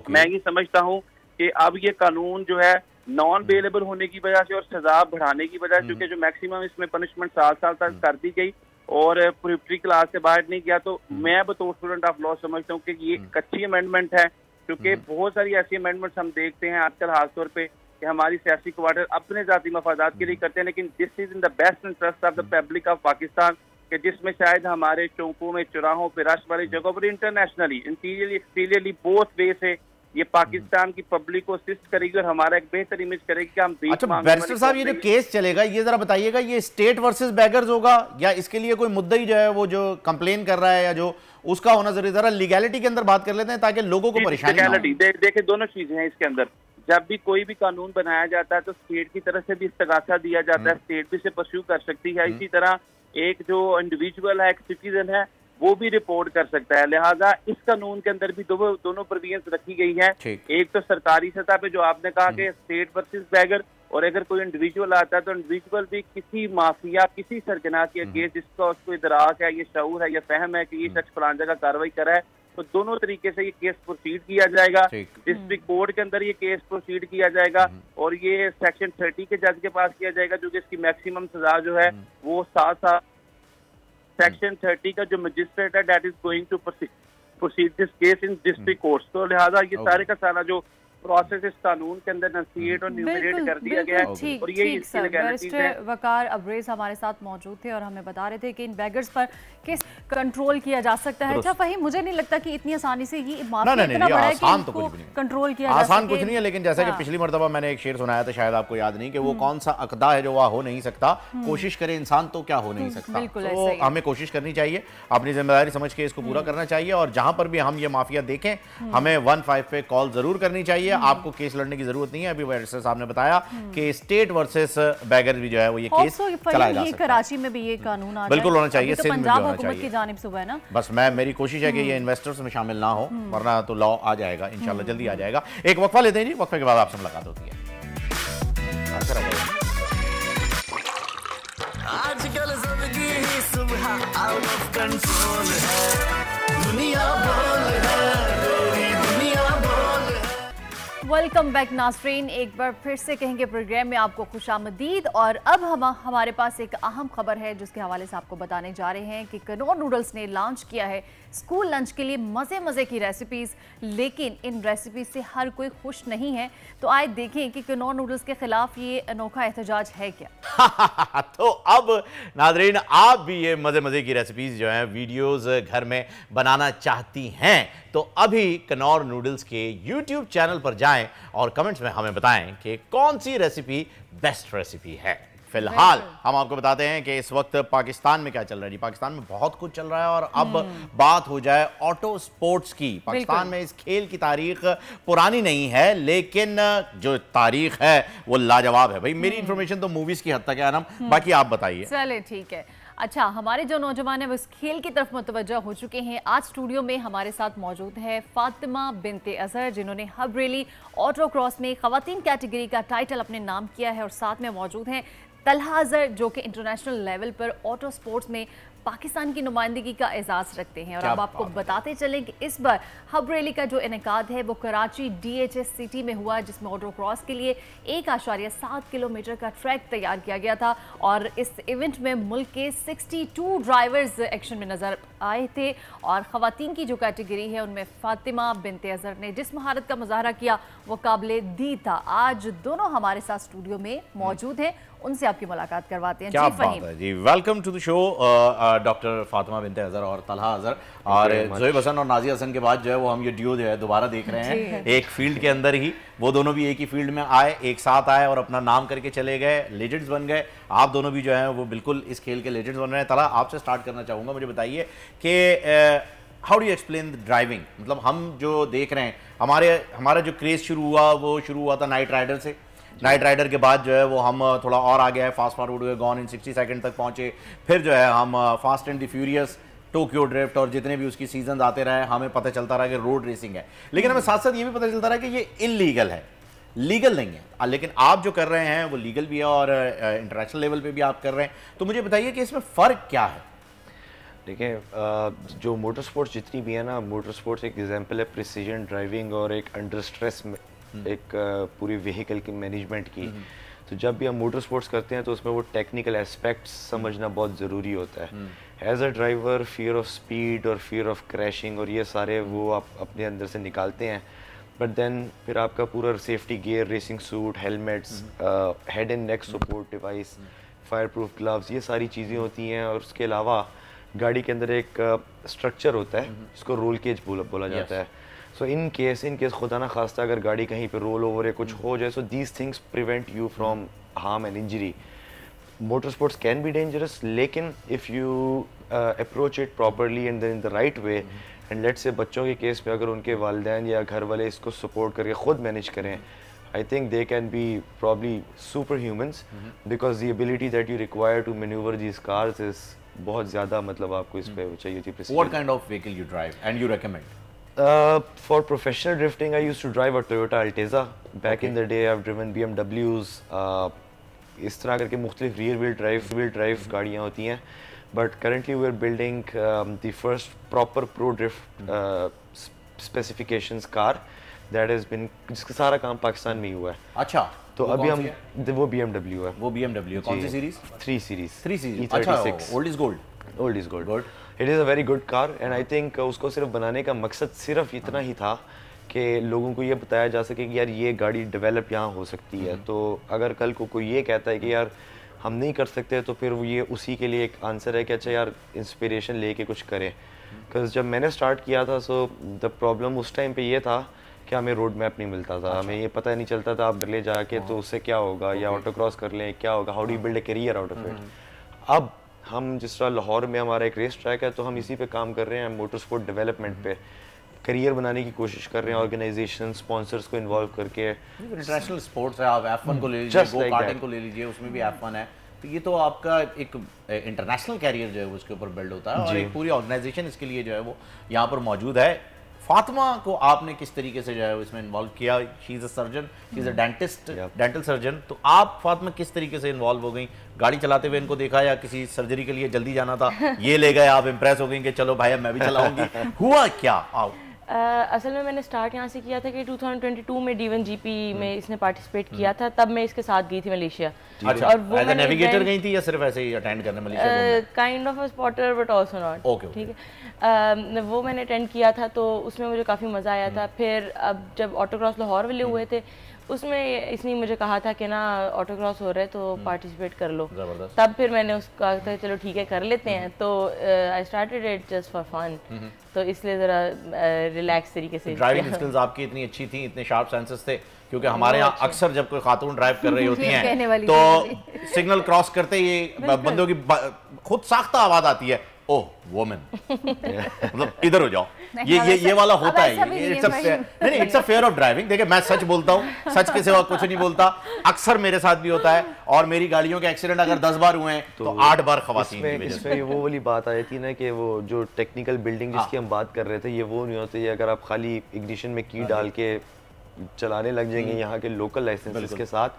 मैं ये समझता हूँ कि अब ये कानून जो है नॉन बेलेबल होने की वजह से और सजा बढ़ाने की वजह से, क्योंकि जो मैक्सिमम इसमें पनिशमेंट 7 साल तक कर दी गई और प्रिपरेटरी क्लास से बाहर नहीं गया, तो मैं बतौर स्टूडेंट ऑफ लॉ समझता हूँ कि ये एक अच्छी अमेंडमेंट है। क्योंकि बहुत सारी ऐसी अमेंडमेंट्स हम देखते हैं आजकल खासतौर पे कि हमारी सियासी क्वार्टर अपने जाती मफादात के लिए करते हैं, लेकिन this is in the best interest of the public of Pakistan, कि जिसमें शायद हमारे चौकों में, चौराहों पे, रश वाली जगहों पर इंटरनेशनली इंटीरियरली एक्सटीरियरली बोथ वे से ये पाकिस्तान की पब्लिक को असिस्ट करेगी और हमारा एक बेहतर इमेज करेगी कि हम अच्छा बैरिस्टर साहब, ये जो केस चलेगा ये जरा बताइएगा, ये स्टेट वर्सेस बैगर्स होगा या इसके लिए कोई मुद्दई जो है वो जो कंप्लेन कर रहा है या जो उसका होना जरूरी? जरा लीगैलिटी के अंदर बात कर लेते हैं ताकि लोगों को परेशानी ना हो। देखिए, दोनों चीजें हैं इसके अंदर। जब भी कोई भी कानून बनाया जाता है तो स्टेट की तरफ से भी इस्तगासा दिया जाता है, स्टेट भी इसे परस्यू कर सकती है। इसी तरह एक जो इंडिविजुअल है, एक सिटीजन है, वो भी रिपोर्ट कर सकता है। लिहाजा इस कानून के अंदर भी दोनों प्रोविजंस रखी गई है। एक तो सरकारी सतह पे जो आपने कहा कि स्टेट वर्सेस बैगर, और अगर कोई इंडिविजुअल आता है तो इंडिविजुअल भी किसी माफिया, किसी सरगना के अगेंस्ट जिसका उसको इदराक है, ये शऊर है या फहम है कि ये शख्स फलां जगह कार्रवाई करा है, तो दोनों तरीके से ये केस प्रोसीड किया जाएगा। डिस्ट्रिक्ट कोर्ट के अंदर ये केस प्रोसीड किया जाएगा और ये सेक्शन 30 के जज के पास किया जाएगा, जो कि इसकी मैक्सिमम सजा जो है वो 7 साल। सेक्शन 30 का जो मजिस्ट्रेट है that is going to proceed this case in district court. तो लिहाजा ये सारे का सारा जो प्रोसेस इस कानून के अंदर नसीहत और न्यूमरेट कर दिया गया है और ये इसकी लीगैलिटीज है। वकार अब्रेज हमारे साथ मौजूद थे और हमें बता रहे थे कि इन बैगर्स पर किस कंट्रोल किया जा सकता है। अच्छा फहीम, मुझे नहीं लगता कि इतनी आसानी से ये माफिया इतना बड़ा है कि इसको कंट्रोल किया जा सके। आसान कुछ नहीं है, लेकिन जैसा कि पिछली मर्तबा मैंने एक शेर सुनाया था, शायद आपको याद नहीं, कि वो कौन सा अक़दा है जो वह हो नहीं सकता, कोशिश करे इंसान तो क्या हो नहीं सकता। तो हमें कोशिश करनी चाहिए, अपनी जिम्मेदारी समझ के इसको पूरा करना चाहिए और जहां पर भी हम ये माफिया देखें हमें 15 पे कॉल जरूर करनी चाहिए। आपको केस लड़ने की जरूरत नहीं है। अभी बैरिस्टर साहब ने बताया कि स्टेट वर्सेस बैगर भी जो है वो ये केस चलाया जा सकता है। कराची में भी ये कानून आ जाए, बिल्कुल होना चाहिए, तो पंजाब हुकूमत की जानिब से हुआ है ना। बस मेरी कोशिश है कि ये इन्वेस्टर्स में शामिल ना हो, वरना तो लॉ आ जाएगा इंशाल्लाह, जल्दी आ जाएगा। एक वक्फा लेते हैं जी, वक्फे के बाद आपसे मुलाकात होती है। आजकल जिंदगी ही सुबह आउट ऑफ कंट्रोल है, दुनिया बोल है, दुनिया बोल है। वेलकम बैक नाज़रीन, एक बार फिर से कहेंगे प्रोग्राम में आपको खुशामदीद। और अब हमारे पास एक अहम खबर है जिसके हवाले से आपको बताने जा रहे हैं कि कनौर नूडल्स ने लॉन्च किया है स्कूल लंच के लिए मज़े मज़े की रेसिपीज़, लेकिन इन रेसिपीज़ से हर कोई खुश नहीं है। तो आए देखें कि कनौर नूडल्स के खिलाफ ये अनोखा एहतजाज है क्या। तो अब नाज़रीन, आप भी ये मज़े मज़े की रेसिपीज़ जो हैं वीडियोज़ घर में बनाना चाहती हैं तो अभी कनौर नूडल्स के YouTube चैनल पर जाएं और कमेंट्स में हमें बताएं कि कौन सी रेसिपी बेस्ट रेसिपी है। फिलहाल हम आपको बताते हैं कि इस वक्त पाकिस्तान में क्या चल रहा है जी। पाकिस्तान में बहुत कुछ चल रहा है और अब बात हो जाए ऑटो स्पोर्ट्स की। पाकिस्तान में इस खेल की तारीख पुरानी नहीं है, लेकिन जो तारीख है वो लाजवाब है। भाई मेरी इंफॉर्मेशन तो मूवीज की हद तक है ना, बाकी आप बताइए। चले ठीक है। अच्छा, हमारे जो नौजवान हैं वो इस खेल की तरफ मुतवज्जा हो चुके हैं। आज स्टूडियो में हमारे साथ मौजूद है फातिमा बिनते अजहर, जिन्होंने हबरेली ऑटो क्रॉस में खवातीन कैटेगरी का टाइटल अपने नाम किया है, और साथ में मौजूद हैं तलहा अजहर, जो कि इंटरनेशनल लेवल पर ऑटो स्पोर्ट्स में पाकिस्तान की नुमाइंदगी का एजाज़ रखते हैं। और अब आपको बताते चलें कि इस बार हबरेली का जो इनेकाद है वो कराची DHS सिटी में हुआ, जिसमें ऑटो क्रॉस के लिए 1.7 किलोमीटर का ट्रैक तैयार किया गया था। और इस इवेंट में मुल्क के 62 ड्राइवर्स एक्शन में नजर आए थे, और ख़वातीन की जो कैटेगरी है उनमें फातिमा बिनते अजहर ने जिस महारत का मुजाहरा किया वो काबिले दीद था। आज दोनों हमारे साथ स्टूडियो में मौजूद हैं, उनसे आपकी मुलाकात करवाते हैं। क्या बात है जी, welcome to the show doctor Fatima Binte Azhar और तलहा अजहर। और ज़ोएब हसन और नाज़िया हसन के बाद जो है वो हम ये ड्यू जो है दोबारा देख रहे हैं एक फील्ड के अंदर ही। वो दोनों भी एक ही फील्ड में आए, एक साथ आए और अपना नाम करके चले गए, लेजेंड्स बन गए। आप दोनों भी जो है वो बिल्कुल इस खेल के लेजेंड्स बन रहे हैं। तलहा, आपसे स्टार्ट करना चाहूँगा, मुझे बताइए कि how do you explain the driving? मतलब हम जो देख रहे हैं, हमारा जो क्रेज़ शुरू हुआ था नाइट राइडर से। नाइट राइडर के बाद जो है वो हम थोड़ा और आगे आए, फास्ट फॉरवर्ड हुए, गॉन इन 60 सेकंड तक पहुंचे। फिर जो है हम fast and the furious, Tokyo drift और जितने भी उसकी सीजन आते रहे, हमें पता चलता रहा कि रोड रेसिंग है। लेकिन हमें साथ साथ ये भी पता चलता रहा कि ये इलीगल है, लीगल नहीं है। लेकिन आप जो कर रहे हैं वो लीगल भी है और इंटरनेशनल लेवल पे भी आप कर रहे हैं। तो मुझे बताइए कि इसमें फ़र्क क्या है? देखिए, जो मोटर स्पोर्ट्स जितनी भी है ना, मोटर स्पोर्ट्स एक एग्जाम्पल है प्रिसीजन ड्राइविंग और एक अंडर स्ट्रेस एक पूरी व्हीकल की मैनेजमेंट की। तो जब भी हम मोटर स्पोर्ट्स करते हैं तो उसमें वो टेक्निकल एस्पेक्ट्स समझना बहुत ज़रूरी होता है। As a driver fear of speed और फियर ऑफ क्रैशिंग और ये सारे वो आप अपने अंदर से निकालते हैं। बट देन फिर आपका पूरा safety gear, racing suit, helmets, head and neck support device, fire proof gloves, ये सारी चीज़ें होती हैं। और उसके अलावा गाड़ी के अंदर एक स्ट्रक्चर होता है जिसको रोल केज बोला जाता है। सो इन केस खुदा ना खास्ता अगर गाड़ी कहीं पे रोल ओवर या कुछ हो जाए, so these things prevent you from harm and injury. Motor sports can be dangerous, लेकिन if you approach it properly and in the right way, and let's say बच्चों के केस में अगर उनके वालिदैन या घर वाले इसको सपोर्ट करके खुद मैनेज करें, I think they can be probably superhumans because the ability that you require to maneuver these cars is बहुत ज़्यादा, मतलब आपको इस पे चाहिए होती है। What kind of vehicle you drive and you recommend? For professional drifting, I used to drive a Toyota Altezza. Back in the day, I've driven BMWs. इस तरह करके मुख्तलिफ rear wheel drive गाड़ियाँ होती हैं. But currently, we're building the first proper pro drift specifications car that has been, जिसका सारा काम पाकिस्तान में ही हुआ है. अच्छा. तो अभी हम वो BMW है. वो BMW कौन सी सीरीज? 3 सीरीज. अच्छा, old is gold. Old is gold. It is a very good car and I think उसको सिर्फ बनाने का मकसद सिर्फ इतना ही था कि लोगों को ये बताया जा सके कि यार ये गाड़ी डेवलप यहाँ हो सकती है। तो अगर कल को कोई ये कहता है कि यार हम नहीं कर सकते, तो फिर वो ये उसी के लिए एक आंसर है कि अच्छा यार इंस्पिरेशन लेके कुछ करें। बिकॉज जब मैंने स्टार्ट किया था, सो द प्रॉब्लम उस टाइम पे ये था कि हमें रोड मैप नहीं मिलता था। हमें ये पता नहीं चलता था आप ले जाके तो उससे क्या होगा, या ऑटो क्रॉस कर लें क्या होगा, how do you build a career out of it. अब हम जिस तरह लाहौर में हमारा एक रेस ट्रैक है, तो हम इसी पे काम कर रहे हैं, मोटर स्पोर्ट डेवलपमेंट पे करियर बनाने की कोशिश कर रहे हैं, ऑर्गेनाइजेशन स्पॉन्सर्स को इन्वॉल्व करके। इंटरनेशनल स्पोर्ट्स है, आप F1 को ले लीजिए, गो कार्टिंग को ले लीजिए, उसमें भी F1 है। तो ये तो आपका एक इंटरनेशनल कैरियर जो है उसके ऊपर बिल्ड होता है और एक पूरी ऑर्गेनाइजेशन इसके लिए जो है वो यहाँ पर मौजूद है। फातिमा को आपने किस तरीके से जो है इसमें इन्वॉल्व किया? She is a surgeon, she is a dentist, dental surgeon. तो आप फातिमा किस तरीके से इन्वॉल्व हो गई? गाड़ी चलाते हुए इनको देखा या किसी सर्जरी के लिए जल्दी जाना था, ये ले गए, आप इम्प्रेस हो गई कि चलो भाई मैं भी चलाऊंगी? हुआ क्या? आओ। असल में मैंने स्टार्ट यहाँ से किया था कि 2022 में D1 GP में इसने पार्टिसिपेट किया था, तब मैं इसके साथ गई थी मलेशिया। अच्छा, और वो मैंने नेविगेटर गई थी या सिर्फ ऐसे ही अटेंड करने Malaysia? Kind of a spotter but also not. Okay, ठीक है। वो मैंने अटेंड किया था, तो उसमें मुझे काफ़ी मज़ा आया था। फिर अब जब ऑटो क्रॉस लाहौर वाले हुए थे, उसमें इसने मुझे कहा था कि ना ऑटो क्रॉस हो रहा है तो पार्टिसिपेट कर लो। तब फिर मैंने उसको कहा था चलो ठीक है कर लेते हैं। तो I started it just for fun, तो इसलिए ज़रा रिलैक्स तरीके से। ड्राइविंग स्किल्स आपकी इतनी अच्छी थी, इतने शार्प सेंसेस थे, क्योंकि हमारे यहाँ अक्सर जब कोई खातून ड्राइव कर रही होती हैं तो सिग्नल क्रॉस करते ही बंदों की खुद साख्ता आवाज़ आती है, ओह वुमेन, मतलब इधर हो जाओ, ये वाला होता है। It's a fair of driving. देखिए मैं सच बोलता हूँ, सच के सिवा कुछ नहीं बोलता। अक्सर मेरे साथ भी होता है, और मेरी गाड़ियों के एक्सीडेंट अगर 10 बार हुए हैं तो 8 बार खवातीन की वजह से। इसमें वो वाली बात आ जाती है ना कि वो जो टेक्निकल बिल्डिंग जिसकी हम बात कर रहे थे, ये वो नहीं होती है। अगर आप खाली इग्निशन में की डाल के चलाने लग जाएंगे यहाँ के लोकल लाइसेंसेस के साथ,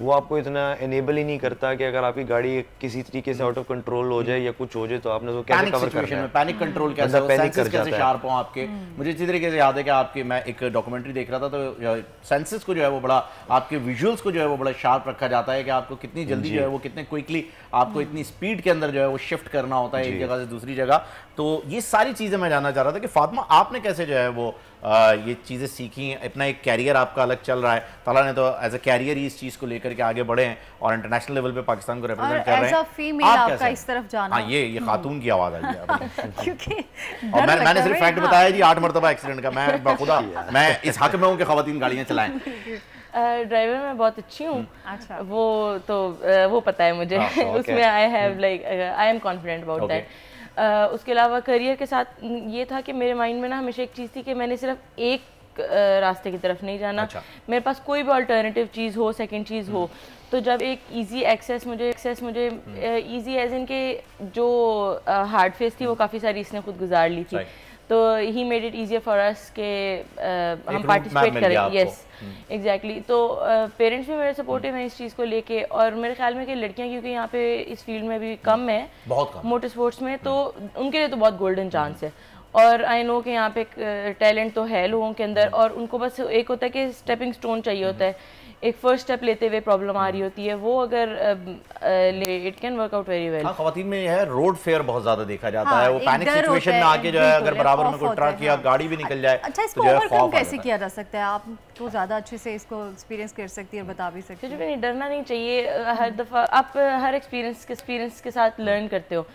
वो आपको इतना एनेबल ही नहीं करता कि अगर आपकी गाड़ी किसी तरीके से आउट ऑफ कंट्रोल हो जाए या कुछ हो जाए तो आपने तो कैसे कवर करना है। पैनिक कंट्रोल कैसे हो, सेंसेस कैसे शार्प हो आपके। मुझे इसी तरीके से याद है कि आपकी, मैं एक डॉक्यूमेंट्री देख रहा था तो सेंसेस को जो है वो बड़ा, आपके विजुअल्स को जो है वो बड़ा शार्प रखा जाता है कि आपको कितनी जल्दी जो है वो, कितने क्विकली आपको इतनी स्पीड के अंदर जो है वो शिफ्ट करना होता है एक जगह से दूसरी जगह। तो ये सारी चीज़ें मैं जानना चाह रहा था कि फातिमा आपने कैसे जो है वो ये चीज़ें सीखी, अपना एक कैरियर आपका अलग चल रहा है, ताला ने तो एज अ कैरियर ही इस चीज़ को लेकर के आगे बढ़े हैं और इंटरनेशनल लेवल पे पाकिस्तान को रिप्रेजेंट कर रहे हैं। फीमेल आपका इस तरफ जाना, हाँ ये खातून की आवाज़ आई है क्योंकि और मैंने सिर्फ फैक्ट बताया जी 8 मरतबा एक्सीडेंट का। मैं खुदा मैं इस हक में हूँ कि खवातीन गाड़ियाँ चलाएं। ड्राइवर मैं बहुत अच्छी हूँ। अच्छा, वो तो वो पता है मुझे। उसमें I have like I am confident about that. उसके अलावा करियर के साथ ये था कि मेरे माइंड में ना हमेशा एक चीज़ थी कि मैंने सिर्फ एक रास्ते की तरफ नहीं जाना। मेरे पास कोई भी अल्टरनेटिव चीज़ हो, सेकंड चीज़ हो, तो जब एक इजी एक्सेस मुझे इजी एज इन के जो हार्ड फेस थी वो काफ़ी सारी इसने खुद गुजार ली थी, तो he made it easier for us के हम पार्टिसिपेट करें। Yes exactly. तो पेरेंट्स भी मेरे सपोर्टिव हैं इस चीज़ को लेके, और मेरे ख्याल में कि लड़कियां क्योंकि यहाँ पे इस फील्ड में भी कम है, बहुत कम मोटर स्पोर्ट्स में, तो उनके लिए तो बहुत गोल्डन चांस है। और आई नो कि यहाँ पे टैलेंट तो है लोगों के अंदर, और उनको बस एक होता है कि स्टेपिंग स्टोन चाहिए होता है, एक फर्स्ट स्टेप लेते हुए प्रॉब्लम आ रही होती है, वो अगर it can work out very well. खवातीन में है रोड फेयर बहुत ज्यादा देखा जाता है, वो पैनिक सिचुएशन में आके जो है अगर बराबर में कोई ट्रक या गाड़ी भी निकल जाए। अच्छा, इसको ओवरकम कैसे किया जा सकता है? आप तो ज्यादा अच्छे से इसको एक्सपीरियंस कर सकती है, बता भी सकती है। डरना नहीं चाहिए। हर दफ़ा आप हर एक्सपीरियंस के साथ लर्न करते हो।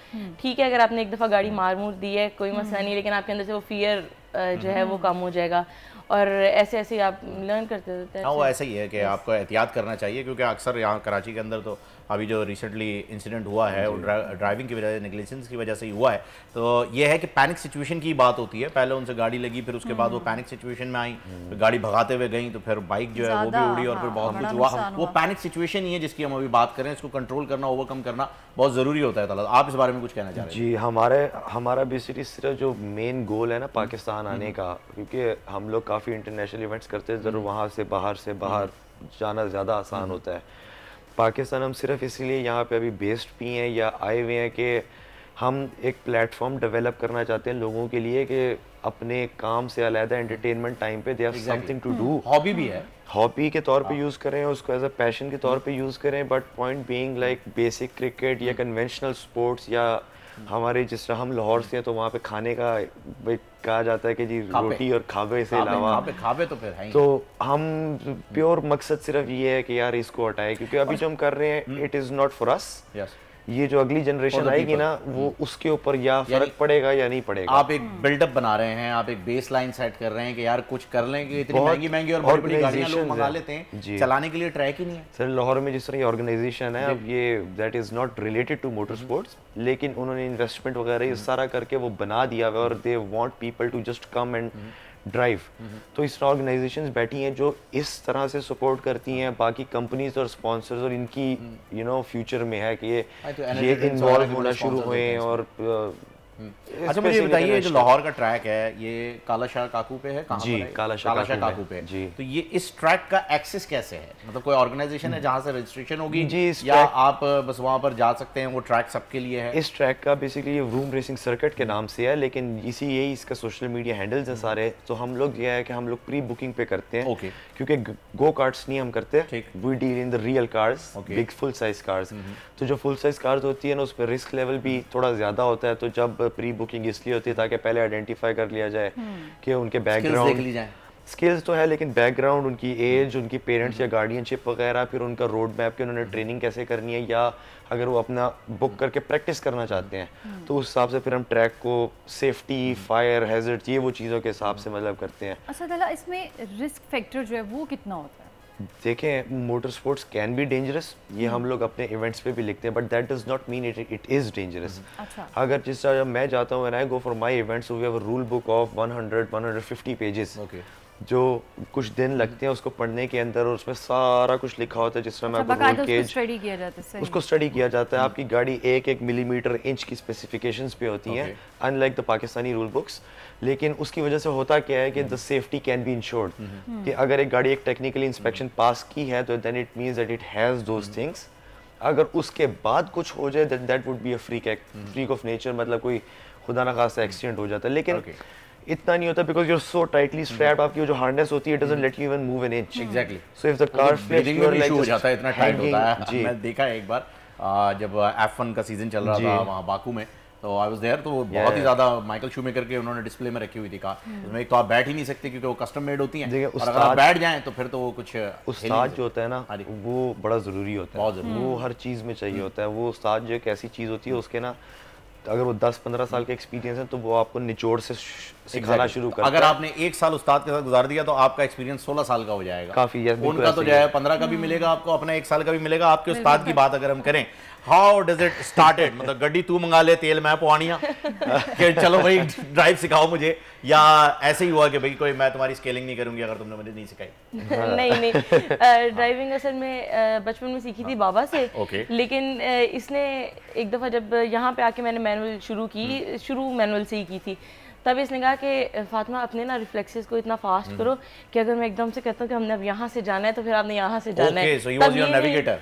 ठीक है, अगर आपने एक दफ़ा गाड़ी मार मूर दी है कोई मसला नहीं, लेकिन आपके अंदर से वो फियर जो है वो कम हो जाएगा, और ऐसे ऐसे आप लर्न करते रहते हैं। हाँ, वो ऐसा ही है कि आपको एहतियात करना चाहिए, क्योंकि अक्सर यहाँ कराची के अंदर तो अभी जो रिसेंटली इंसिडेंट हुआ है वो ड्राइविंग की वजह से, नेग्लिजेंस की वजह से ही हुआ है। तो ये है कि पैनिक सिचुएशन की बात होती है, पहले उनसे गाड़ी लगी, फिर उसके बाद वो पैनिक सिचुएशन में आई, फिर गाड़ी भगाते हुए गई, तो फिर बाइक जो है वो भी उड़ी और फिर बहुत कुछ हुआ। वो पैनिक सिचुएशन ही है जिसकी हम अभी बात करें, इसको कंट्रोल करना, ओवरकम करना बहुत ज़रूरी होता है। ताला, आप इस बारे में कुछ कहना चाह रहे हैं? जी, हमारा बेसिकली सिर्फ जो मेन गोल है ना पाकिस्तान आने का, क्योंकि हम लोग काफ़ी इंटरनेशनल इवेंट्स करते हैं, ज़रूर वहाँ से बाहर जाना ज़्यादा आसान होता है। पाकिस्तान हम सिर्फ इसलिए यहाँ पे अभी बेस्ड भी हैं या आए हुए हैं कि हम एक प्लेटफॉर्म डेवलप करना चाहते हैं लोगों के लिए कि अपने काम से अलहदा एंटरटेनमेंट टाइम पे they have something to do. Hobby भी है, हॉबी के तौर पे यूज़ करें, उसको एज अ पैशन के तौर पे यूज़ करें, but point being like basic cricket या कन्वेंशनल स्पोर्ट्स, या हमारे जिस तरह हम लाहौर से हैं तो वहाँ पे खाने का कहा जाता है कि जी रोटी और खाबे से अलावा खाबे तो फिर है ही। तो हम प्योर मकसद सिर्फ ये है कि यार इसको हटाए, क्योंकि अभी जो हम कर रहे हैं it is not for us. ये जो अगली जनरेशन आएगी ना, वो उसके ऊपर या फर्क पड़ेगा या नहीं पड़ेगा। आप एक बिल्डअप बना रहे हैं, आप एक बेस लाइन सेट कर रहे हैं कि यार कुछ कर लें, कि इतनी महंगी और बड़ी बड़ी गाड़ियां लोग मंगा लेते हैं, चलाने के लिए ट्रैक ही नहीं है। सर लाहौर में जिस तरह ये ऑर्गेनाइजेशन है, अब ये that is not related to motor sports, लेकिन उन्होंने इन्वेस्टमेंट वगैरह ये सारा करके वो बना दिया हुआ, और they want people to just come and drive. तो इस तरह ऑर्गेनाइजेशंस बैठी हैं जो इस तरह से सपोर्ट करती हैं बाकी कंपनीज और स्पॉन्सर्स, और इनकी यू नो फ्यूचर में है कि ये इन्वॉल्व होना शुरू हुए। और अच्छा, मुझे बताइए जो लाहौर का ट्रैक है ये काला शाह काकू पे है? कहाँ जी, काला शाह काकू पे जी। तो ये इस ट्रैक का एक्सेस कैसे है? मतलब कोई ऑर्गेनाइजेशन है जहाँ से रजिस्ट्रेशन होगी जी, या आप बस वहाँ पर जा सकते हैं? वो ट्रैक सबके लिए है? इस ट्रैक का बेसिकली रूम रेसिंग सर्किट के नाम से है, लेकिन यही इसका सोशल मीडिया हैंडल्स हैं सारे। तो हम लोग ये है कि हम लोग प्री बुकिंग पे करते हैं, क्योंकि गो कार्ट्स नहीं हम करते, we deal in the real cars, big full size cars. तो जो फुल साइज कार्स होती है ना, उस पर रिस्क लेवल भी थोड़ा ज़्यादा होता है, तो जब प्री बुकिंग इसलिए होती है ताकि पहले आइडेंटिफाई कर लिया जाए कि उनके बैकग्राउंड स्किल्स तो है, लेकिन बैकग्राउंड, उनकी एज, उनकी पेरेंट्स या गार्डियनशिप वगैरह, फिर उनका रोड मैप कि उन्होंने ट्रेनिंग कैसे करनी है, या अगर वो अपना बुक करके प्रैक्टिस करना चाहते हैं तो उस हिसाब से फिर हम ट्रैक को सेफ्टी, फायर हैजर्ड, ये वो चीज़ों के हिसाब से मतलब करते हैं। अच्छा ताला, इसमें रिस्क फैक्टर जो है वो कितना होता है? देखें, motor sports can be dangerous, ये हम लोग अपने इवेंट्स पे भी लिखते हैं, but that does not mean it is dangerous. अगर जिस तरह जब मैं जाता हूँ, when I go for my events, we have a rule book of 150 pages, जो कुछ दिन लगते हैं उसको पढ़ने के अंदर, और उसमें सारा कुछ लिखा होता है। जिस तरह मैं आपको रोड केज उसको स्टडी किया जाता है, आपकी गाड़ी 1-1 मिलीमीटर इंच की स्पेसिफिकेशंस पे होती हैं, unlike the Pakistani rule books. लेकिन उसकी वजह से होता क्या है कि the safety can be insured, कि अगर एक गाड़ी एक टेक्निकली इंस्पेक्शन पास की है तो then it means that it has those things. अगर उसके बाद कुछ हो जाए that would be a freak of nature, मतलब कोई खुदा ना खास्ता एक्सीडेंट हो जाता है। लेकिन इतना नहीं होता, because you are so tightly strapped, आपकी जो हार्नेस होती है, it doesn't let you even move an inch. Exactly. So if the car flips, you are like हो जाता है, इतना टाइट होता है। मैं देखा एक बार जब F1 का सीजन चल रहा था वहाँ बाकू में, तो आई वाज देयर, तो बहुत ही ज्यादा माइकल शूमेकर के उन्होंने डिस्प्ले में रखी हुई थी कार, उसमें एक तो आप बैठ ही नहीं सकते क्योंकि वो कस्टम मेड होती हैं, और अगर आप बैठ जाएं तो फिर तो वो कुछ उस्ताद जो होता है ना, वो बड़ा ज़रूरी होता है, वो हर चीज़ में चाहिए होता है। वो उस्ताद जो एक ऐसी चीज़ होती है, उसके ना अगर वो 10-15 साल का एक्सपीरियंस है तो वो आपको निचोड़ से सिखाना शुरू करता है। अगर आपने 1 साल उस्ताद के साथ गुजार दिया तो आपका एक्सपीरियंस 16 साल का हो जाएगा। काफी उनका तो जो है 15 का भी मिलेगा आपको, अपना 1 साल का भी मिलेगा। आपके उस्ताद की बात अगर हम करें, हाउ डज इट स्टार्टेड, मतलब गड्डी तू मंगा ले, तेल मैं पवानिया कि चलो भाई ड्राइव सिखाओ मुझे, या ऐसे ही हुआ कि भाई कोई मैं तुम्हारी स्केलिंग नहीं करूंगी अगर तुमने मुझे नहीं सिखाई? नहीं, ड्राइविंग असल में बचपन में सीखी थी बाबा से, लेकिन इसने एक दफ़ा जब यहाँ पे आके मैंने मैनुअल शुरू की, शुरू मैनुअल से ही की थी, तब इसने कहा कि फातिमा अपने ना रिफ्लेक्सेस को इतना फास्ट करो कि अगर मैं एकदम से कहता हूँ कि हमने अब यहाँ से जाना है तो फिर आपने यहाँ से जाना है। so he was your navigator.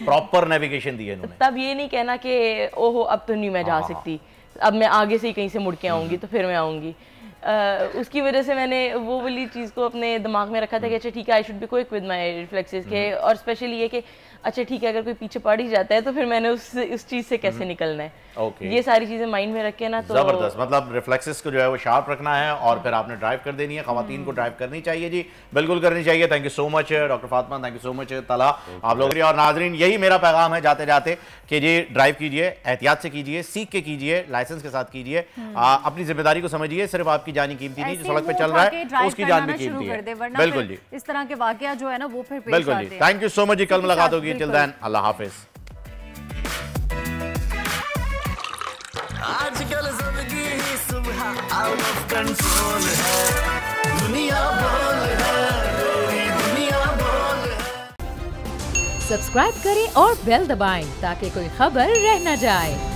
Proper navigation दी है इन्होंने। तब ये नहीं कहना कि ओहो अब तो नहीं मैं जा सकती, अब मैं आगे से ही कहीं से मुड़ के आऊँगी तो फिर मैं आऊँगी। उसकी वजह से मैंने वो वाली चीज़ को अपने दिमाग में रखा था कि अच्छा ठीक है, I should be quick with my reflexes के, और स्पेशली ये कि अच्छा ठीक है अगर कोई पीछे पड़ ही जाता है तो फिर मैंने उस चीज़ से कैसे निकलना है। ये सारी चीज़ें माइंड में रख के ना, तो ज़बरदस्त, मतलब रिफ्लेक्सेस को जो है वो शार्प रखना है और फिर आपने ड्राइव कर देनी है। ख़वातीन को ड्राइव करनी चाहिए जी, बिल्कुल करनी चाहिए। Thank you so much doctor Fatima, thank you so much तला, आप लोग। और नाजरीन, यही मेरा पैगाम है जाते जाते कि जी ड्राइव कीजिए, एहतियात से कीजिए, सीख के कीजिए, लाइसेंस के साथ कीजिए, अपनी जिम्मेदारी को समझिए। सिर्फ आपकी जानी कीमती नहीं, जो सड़क पे चल रहा है उसकी जान भी कीमती है। बिल्कुल जी, इस तरह के वाकया जो है ना वो फिर बिल्कुल जी। थैंक यू सो मच जी, कल मुलाकात होगी। टिल देन अल्लाह हाफिज। आजकल जिंदगी ही सुबह आउट ऑफ कंट्रोल है, दुनिया बोल है, दुनिया बोल है। सब्सक्राइब करें और बेल दबाएं ताकि कोई खबर रह न जाए।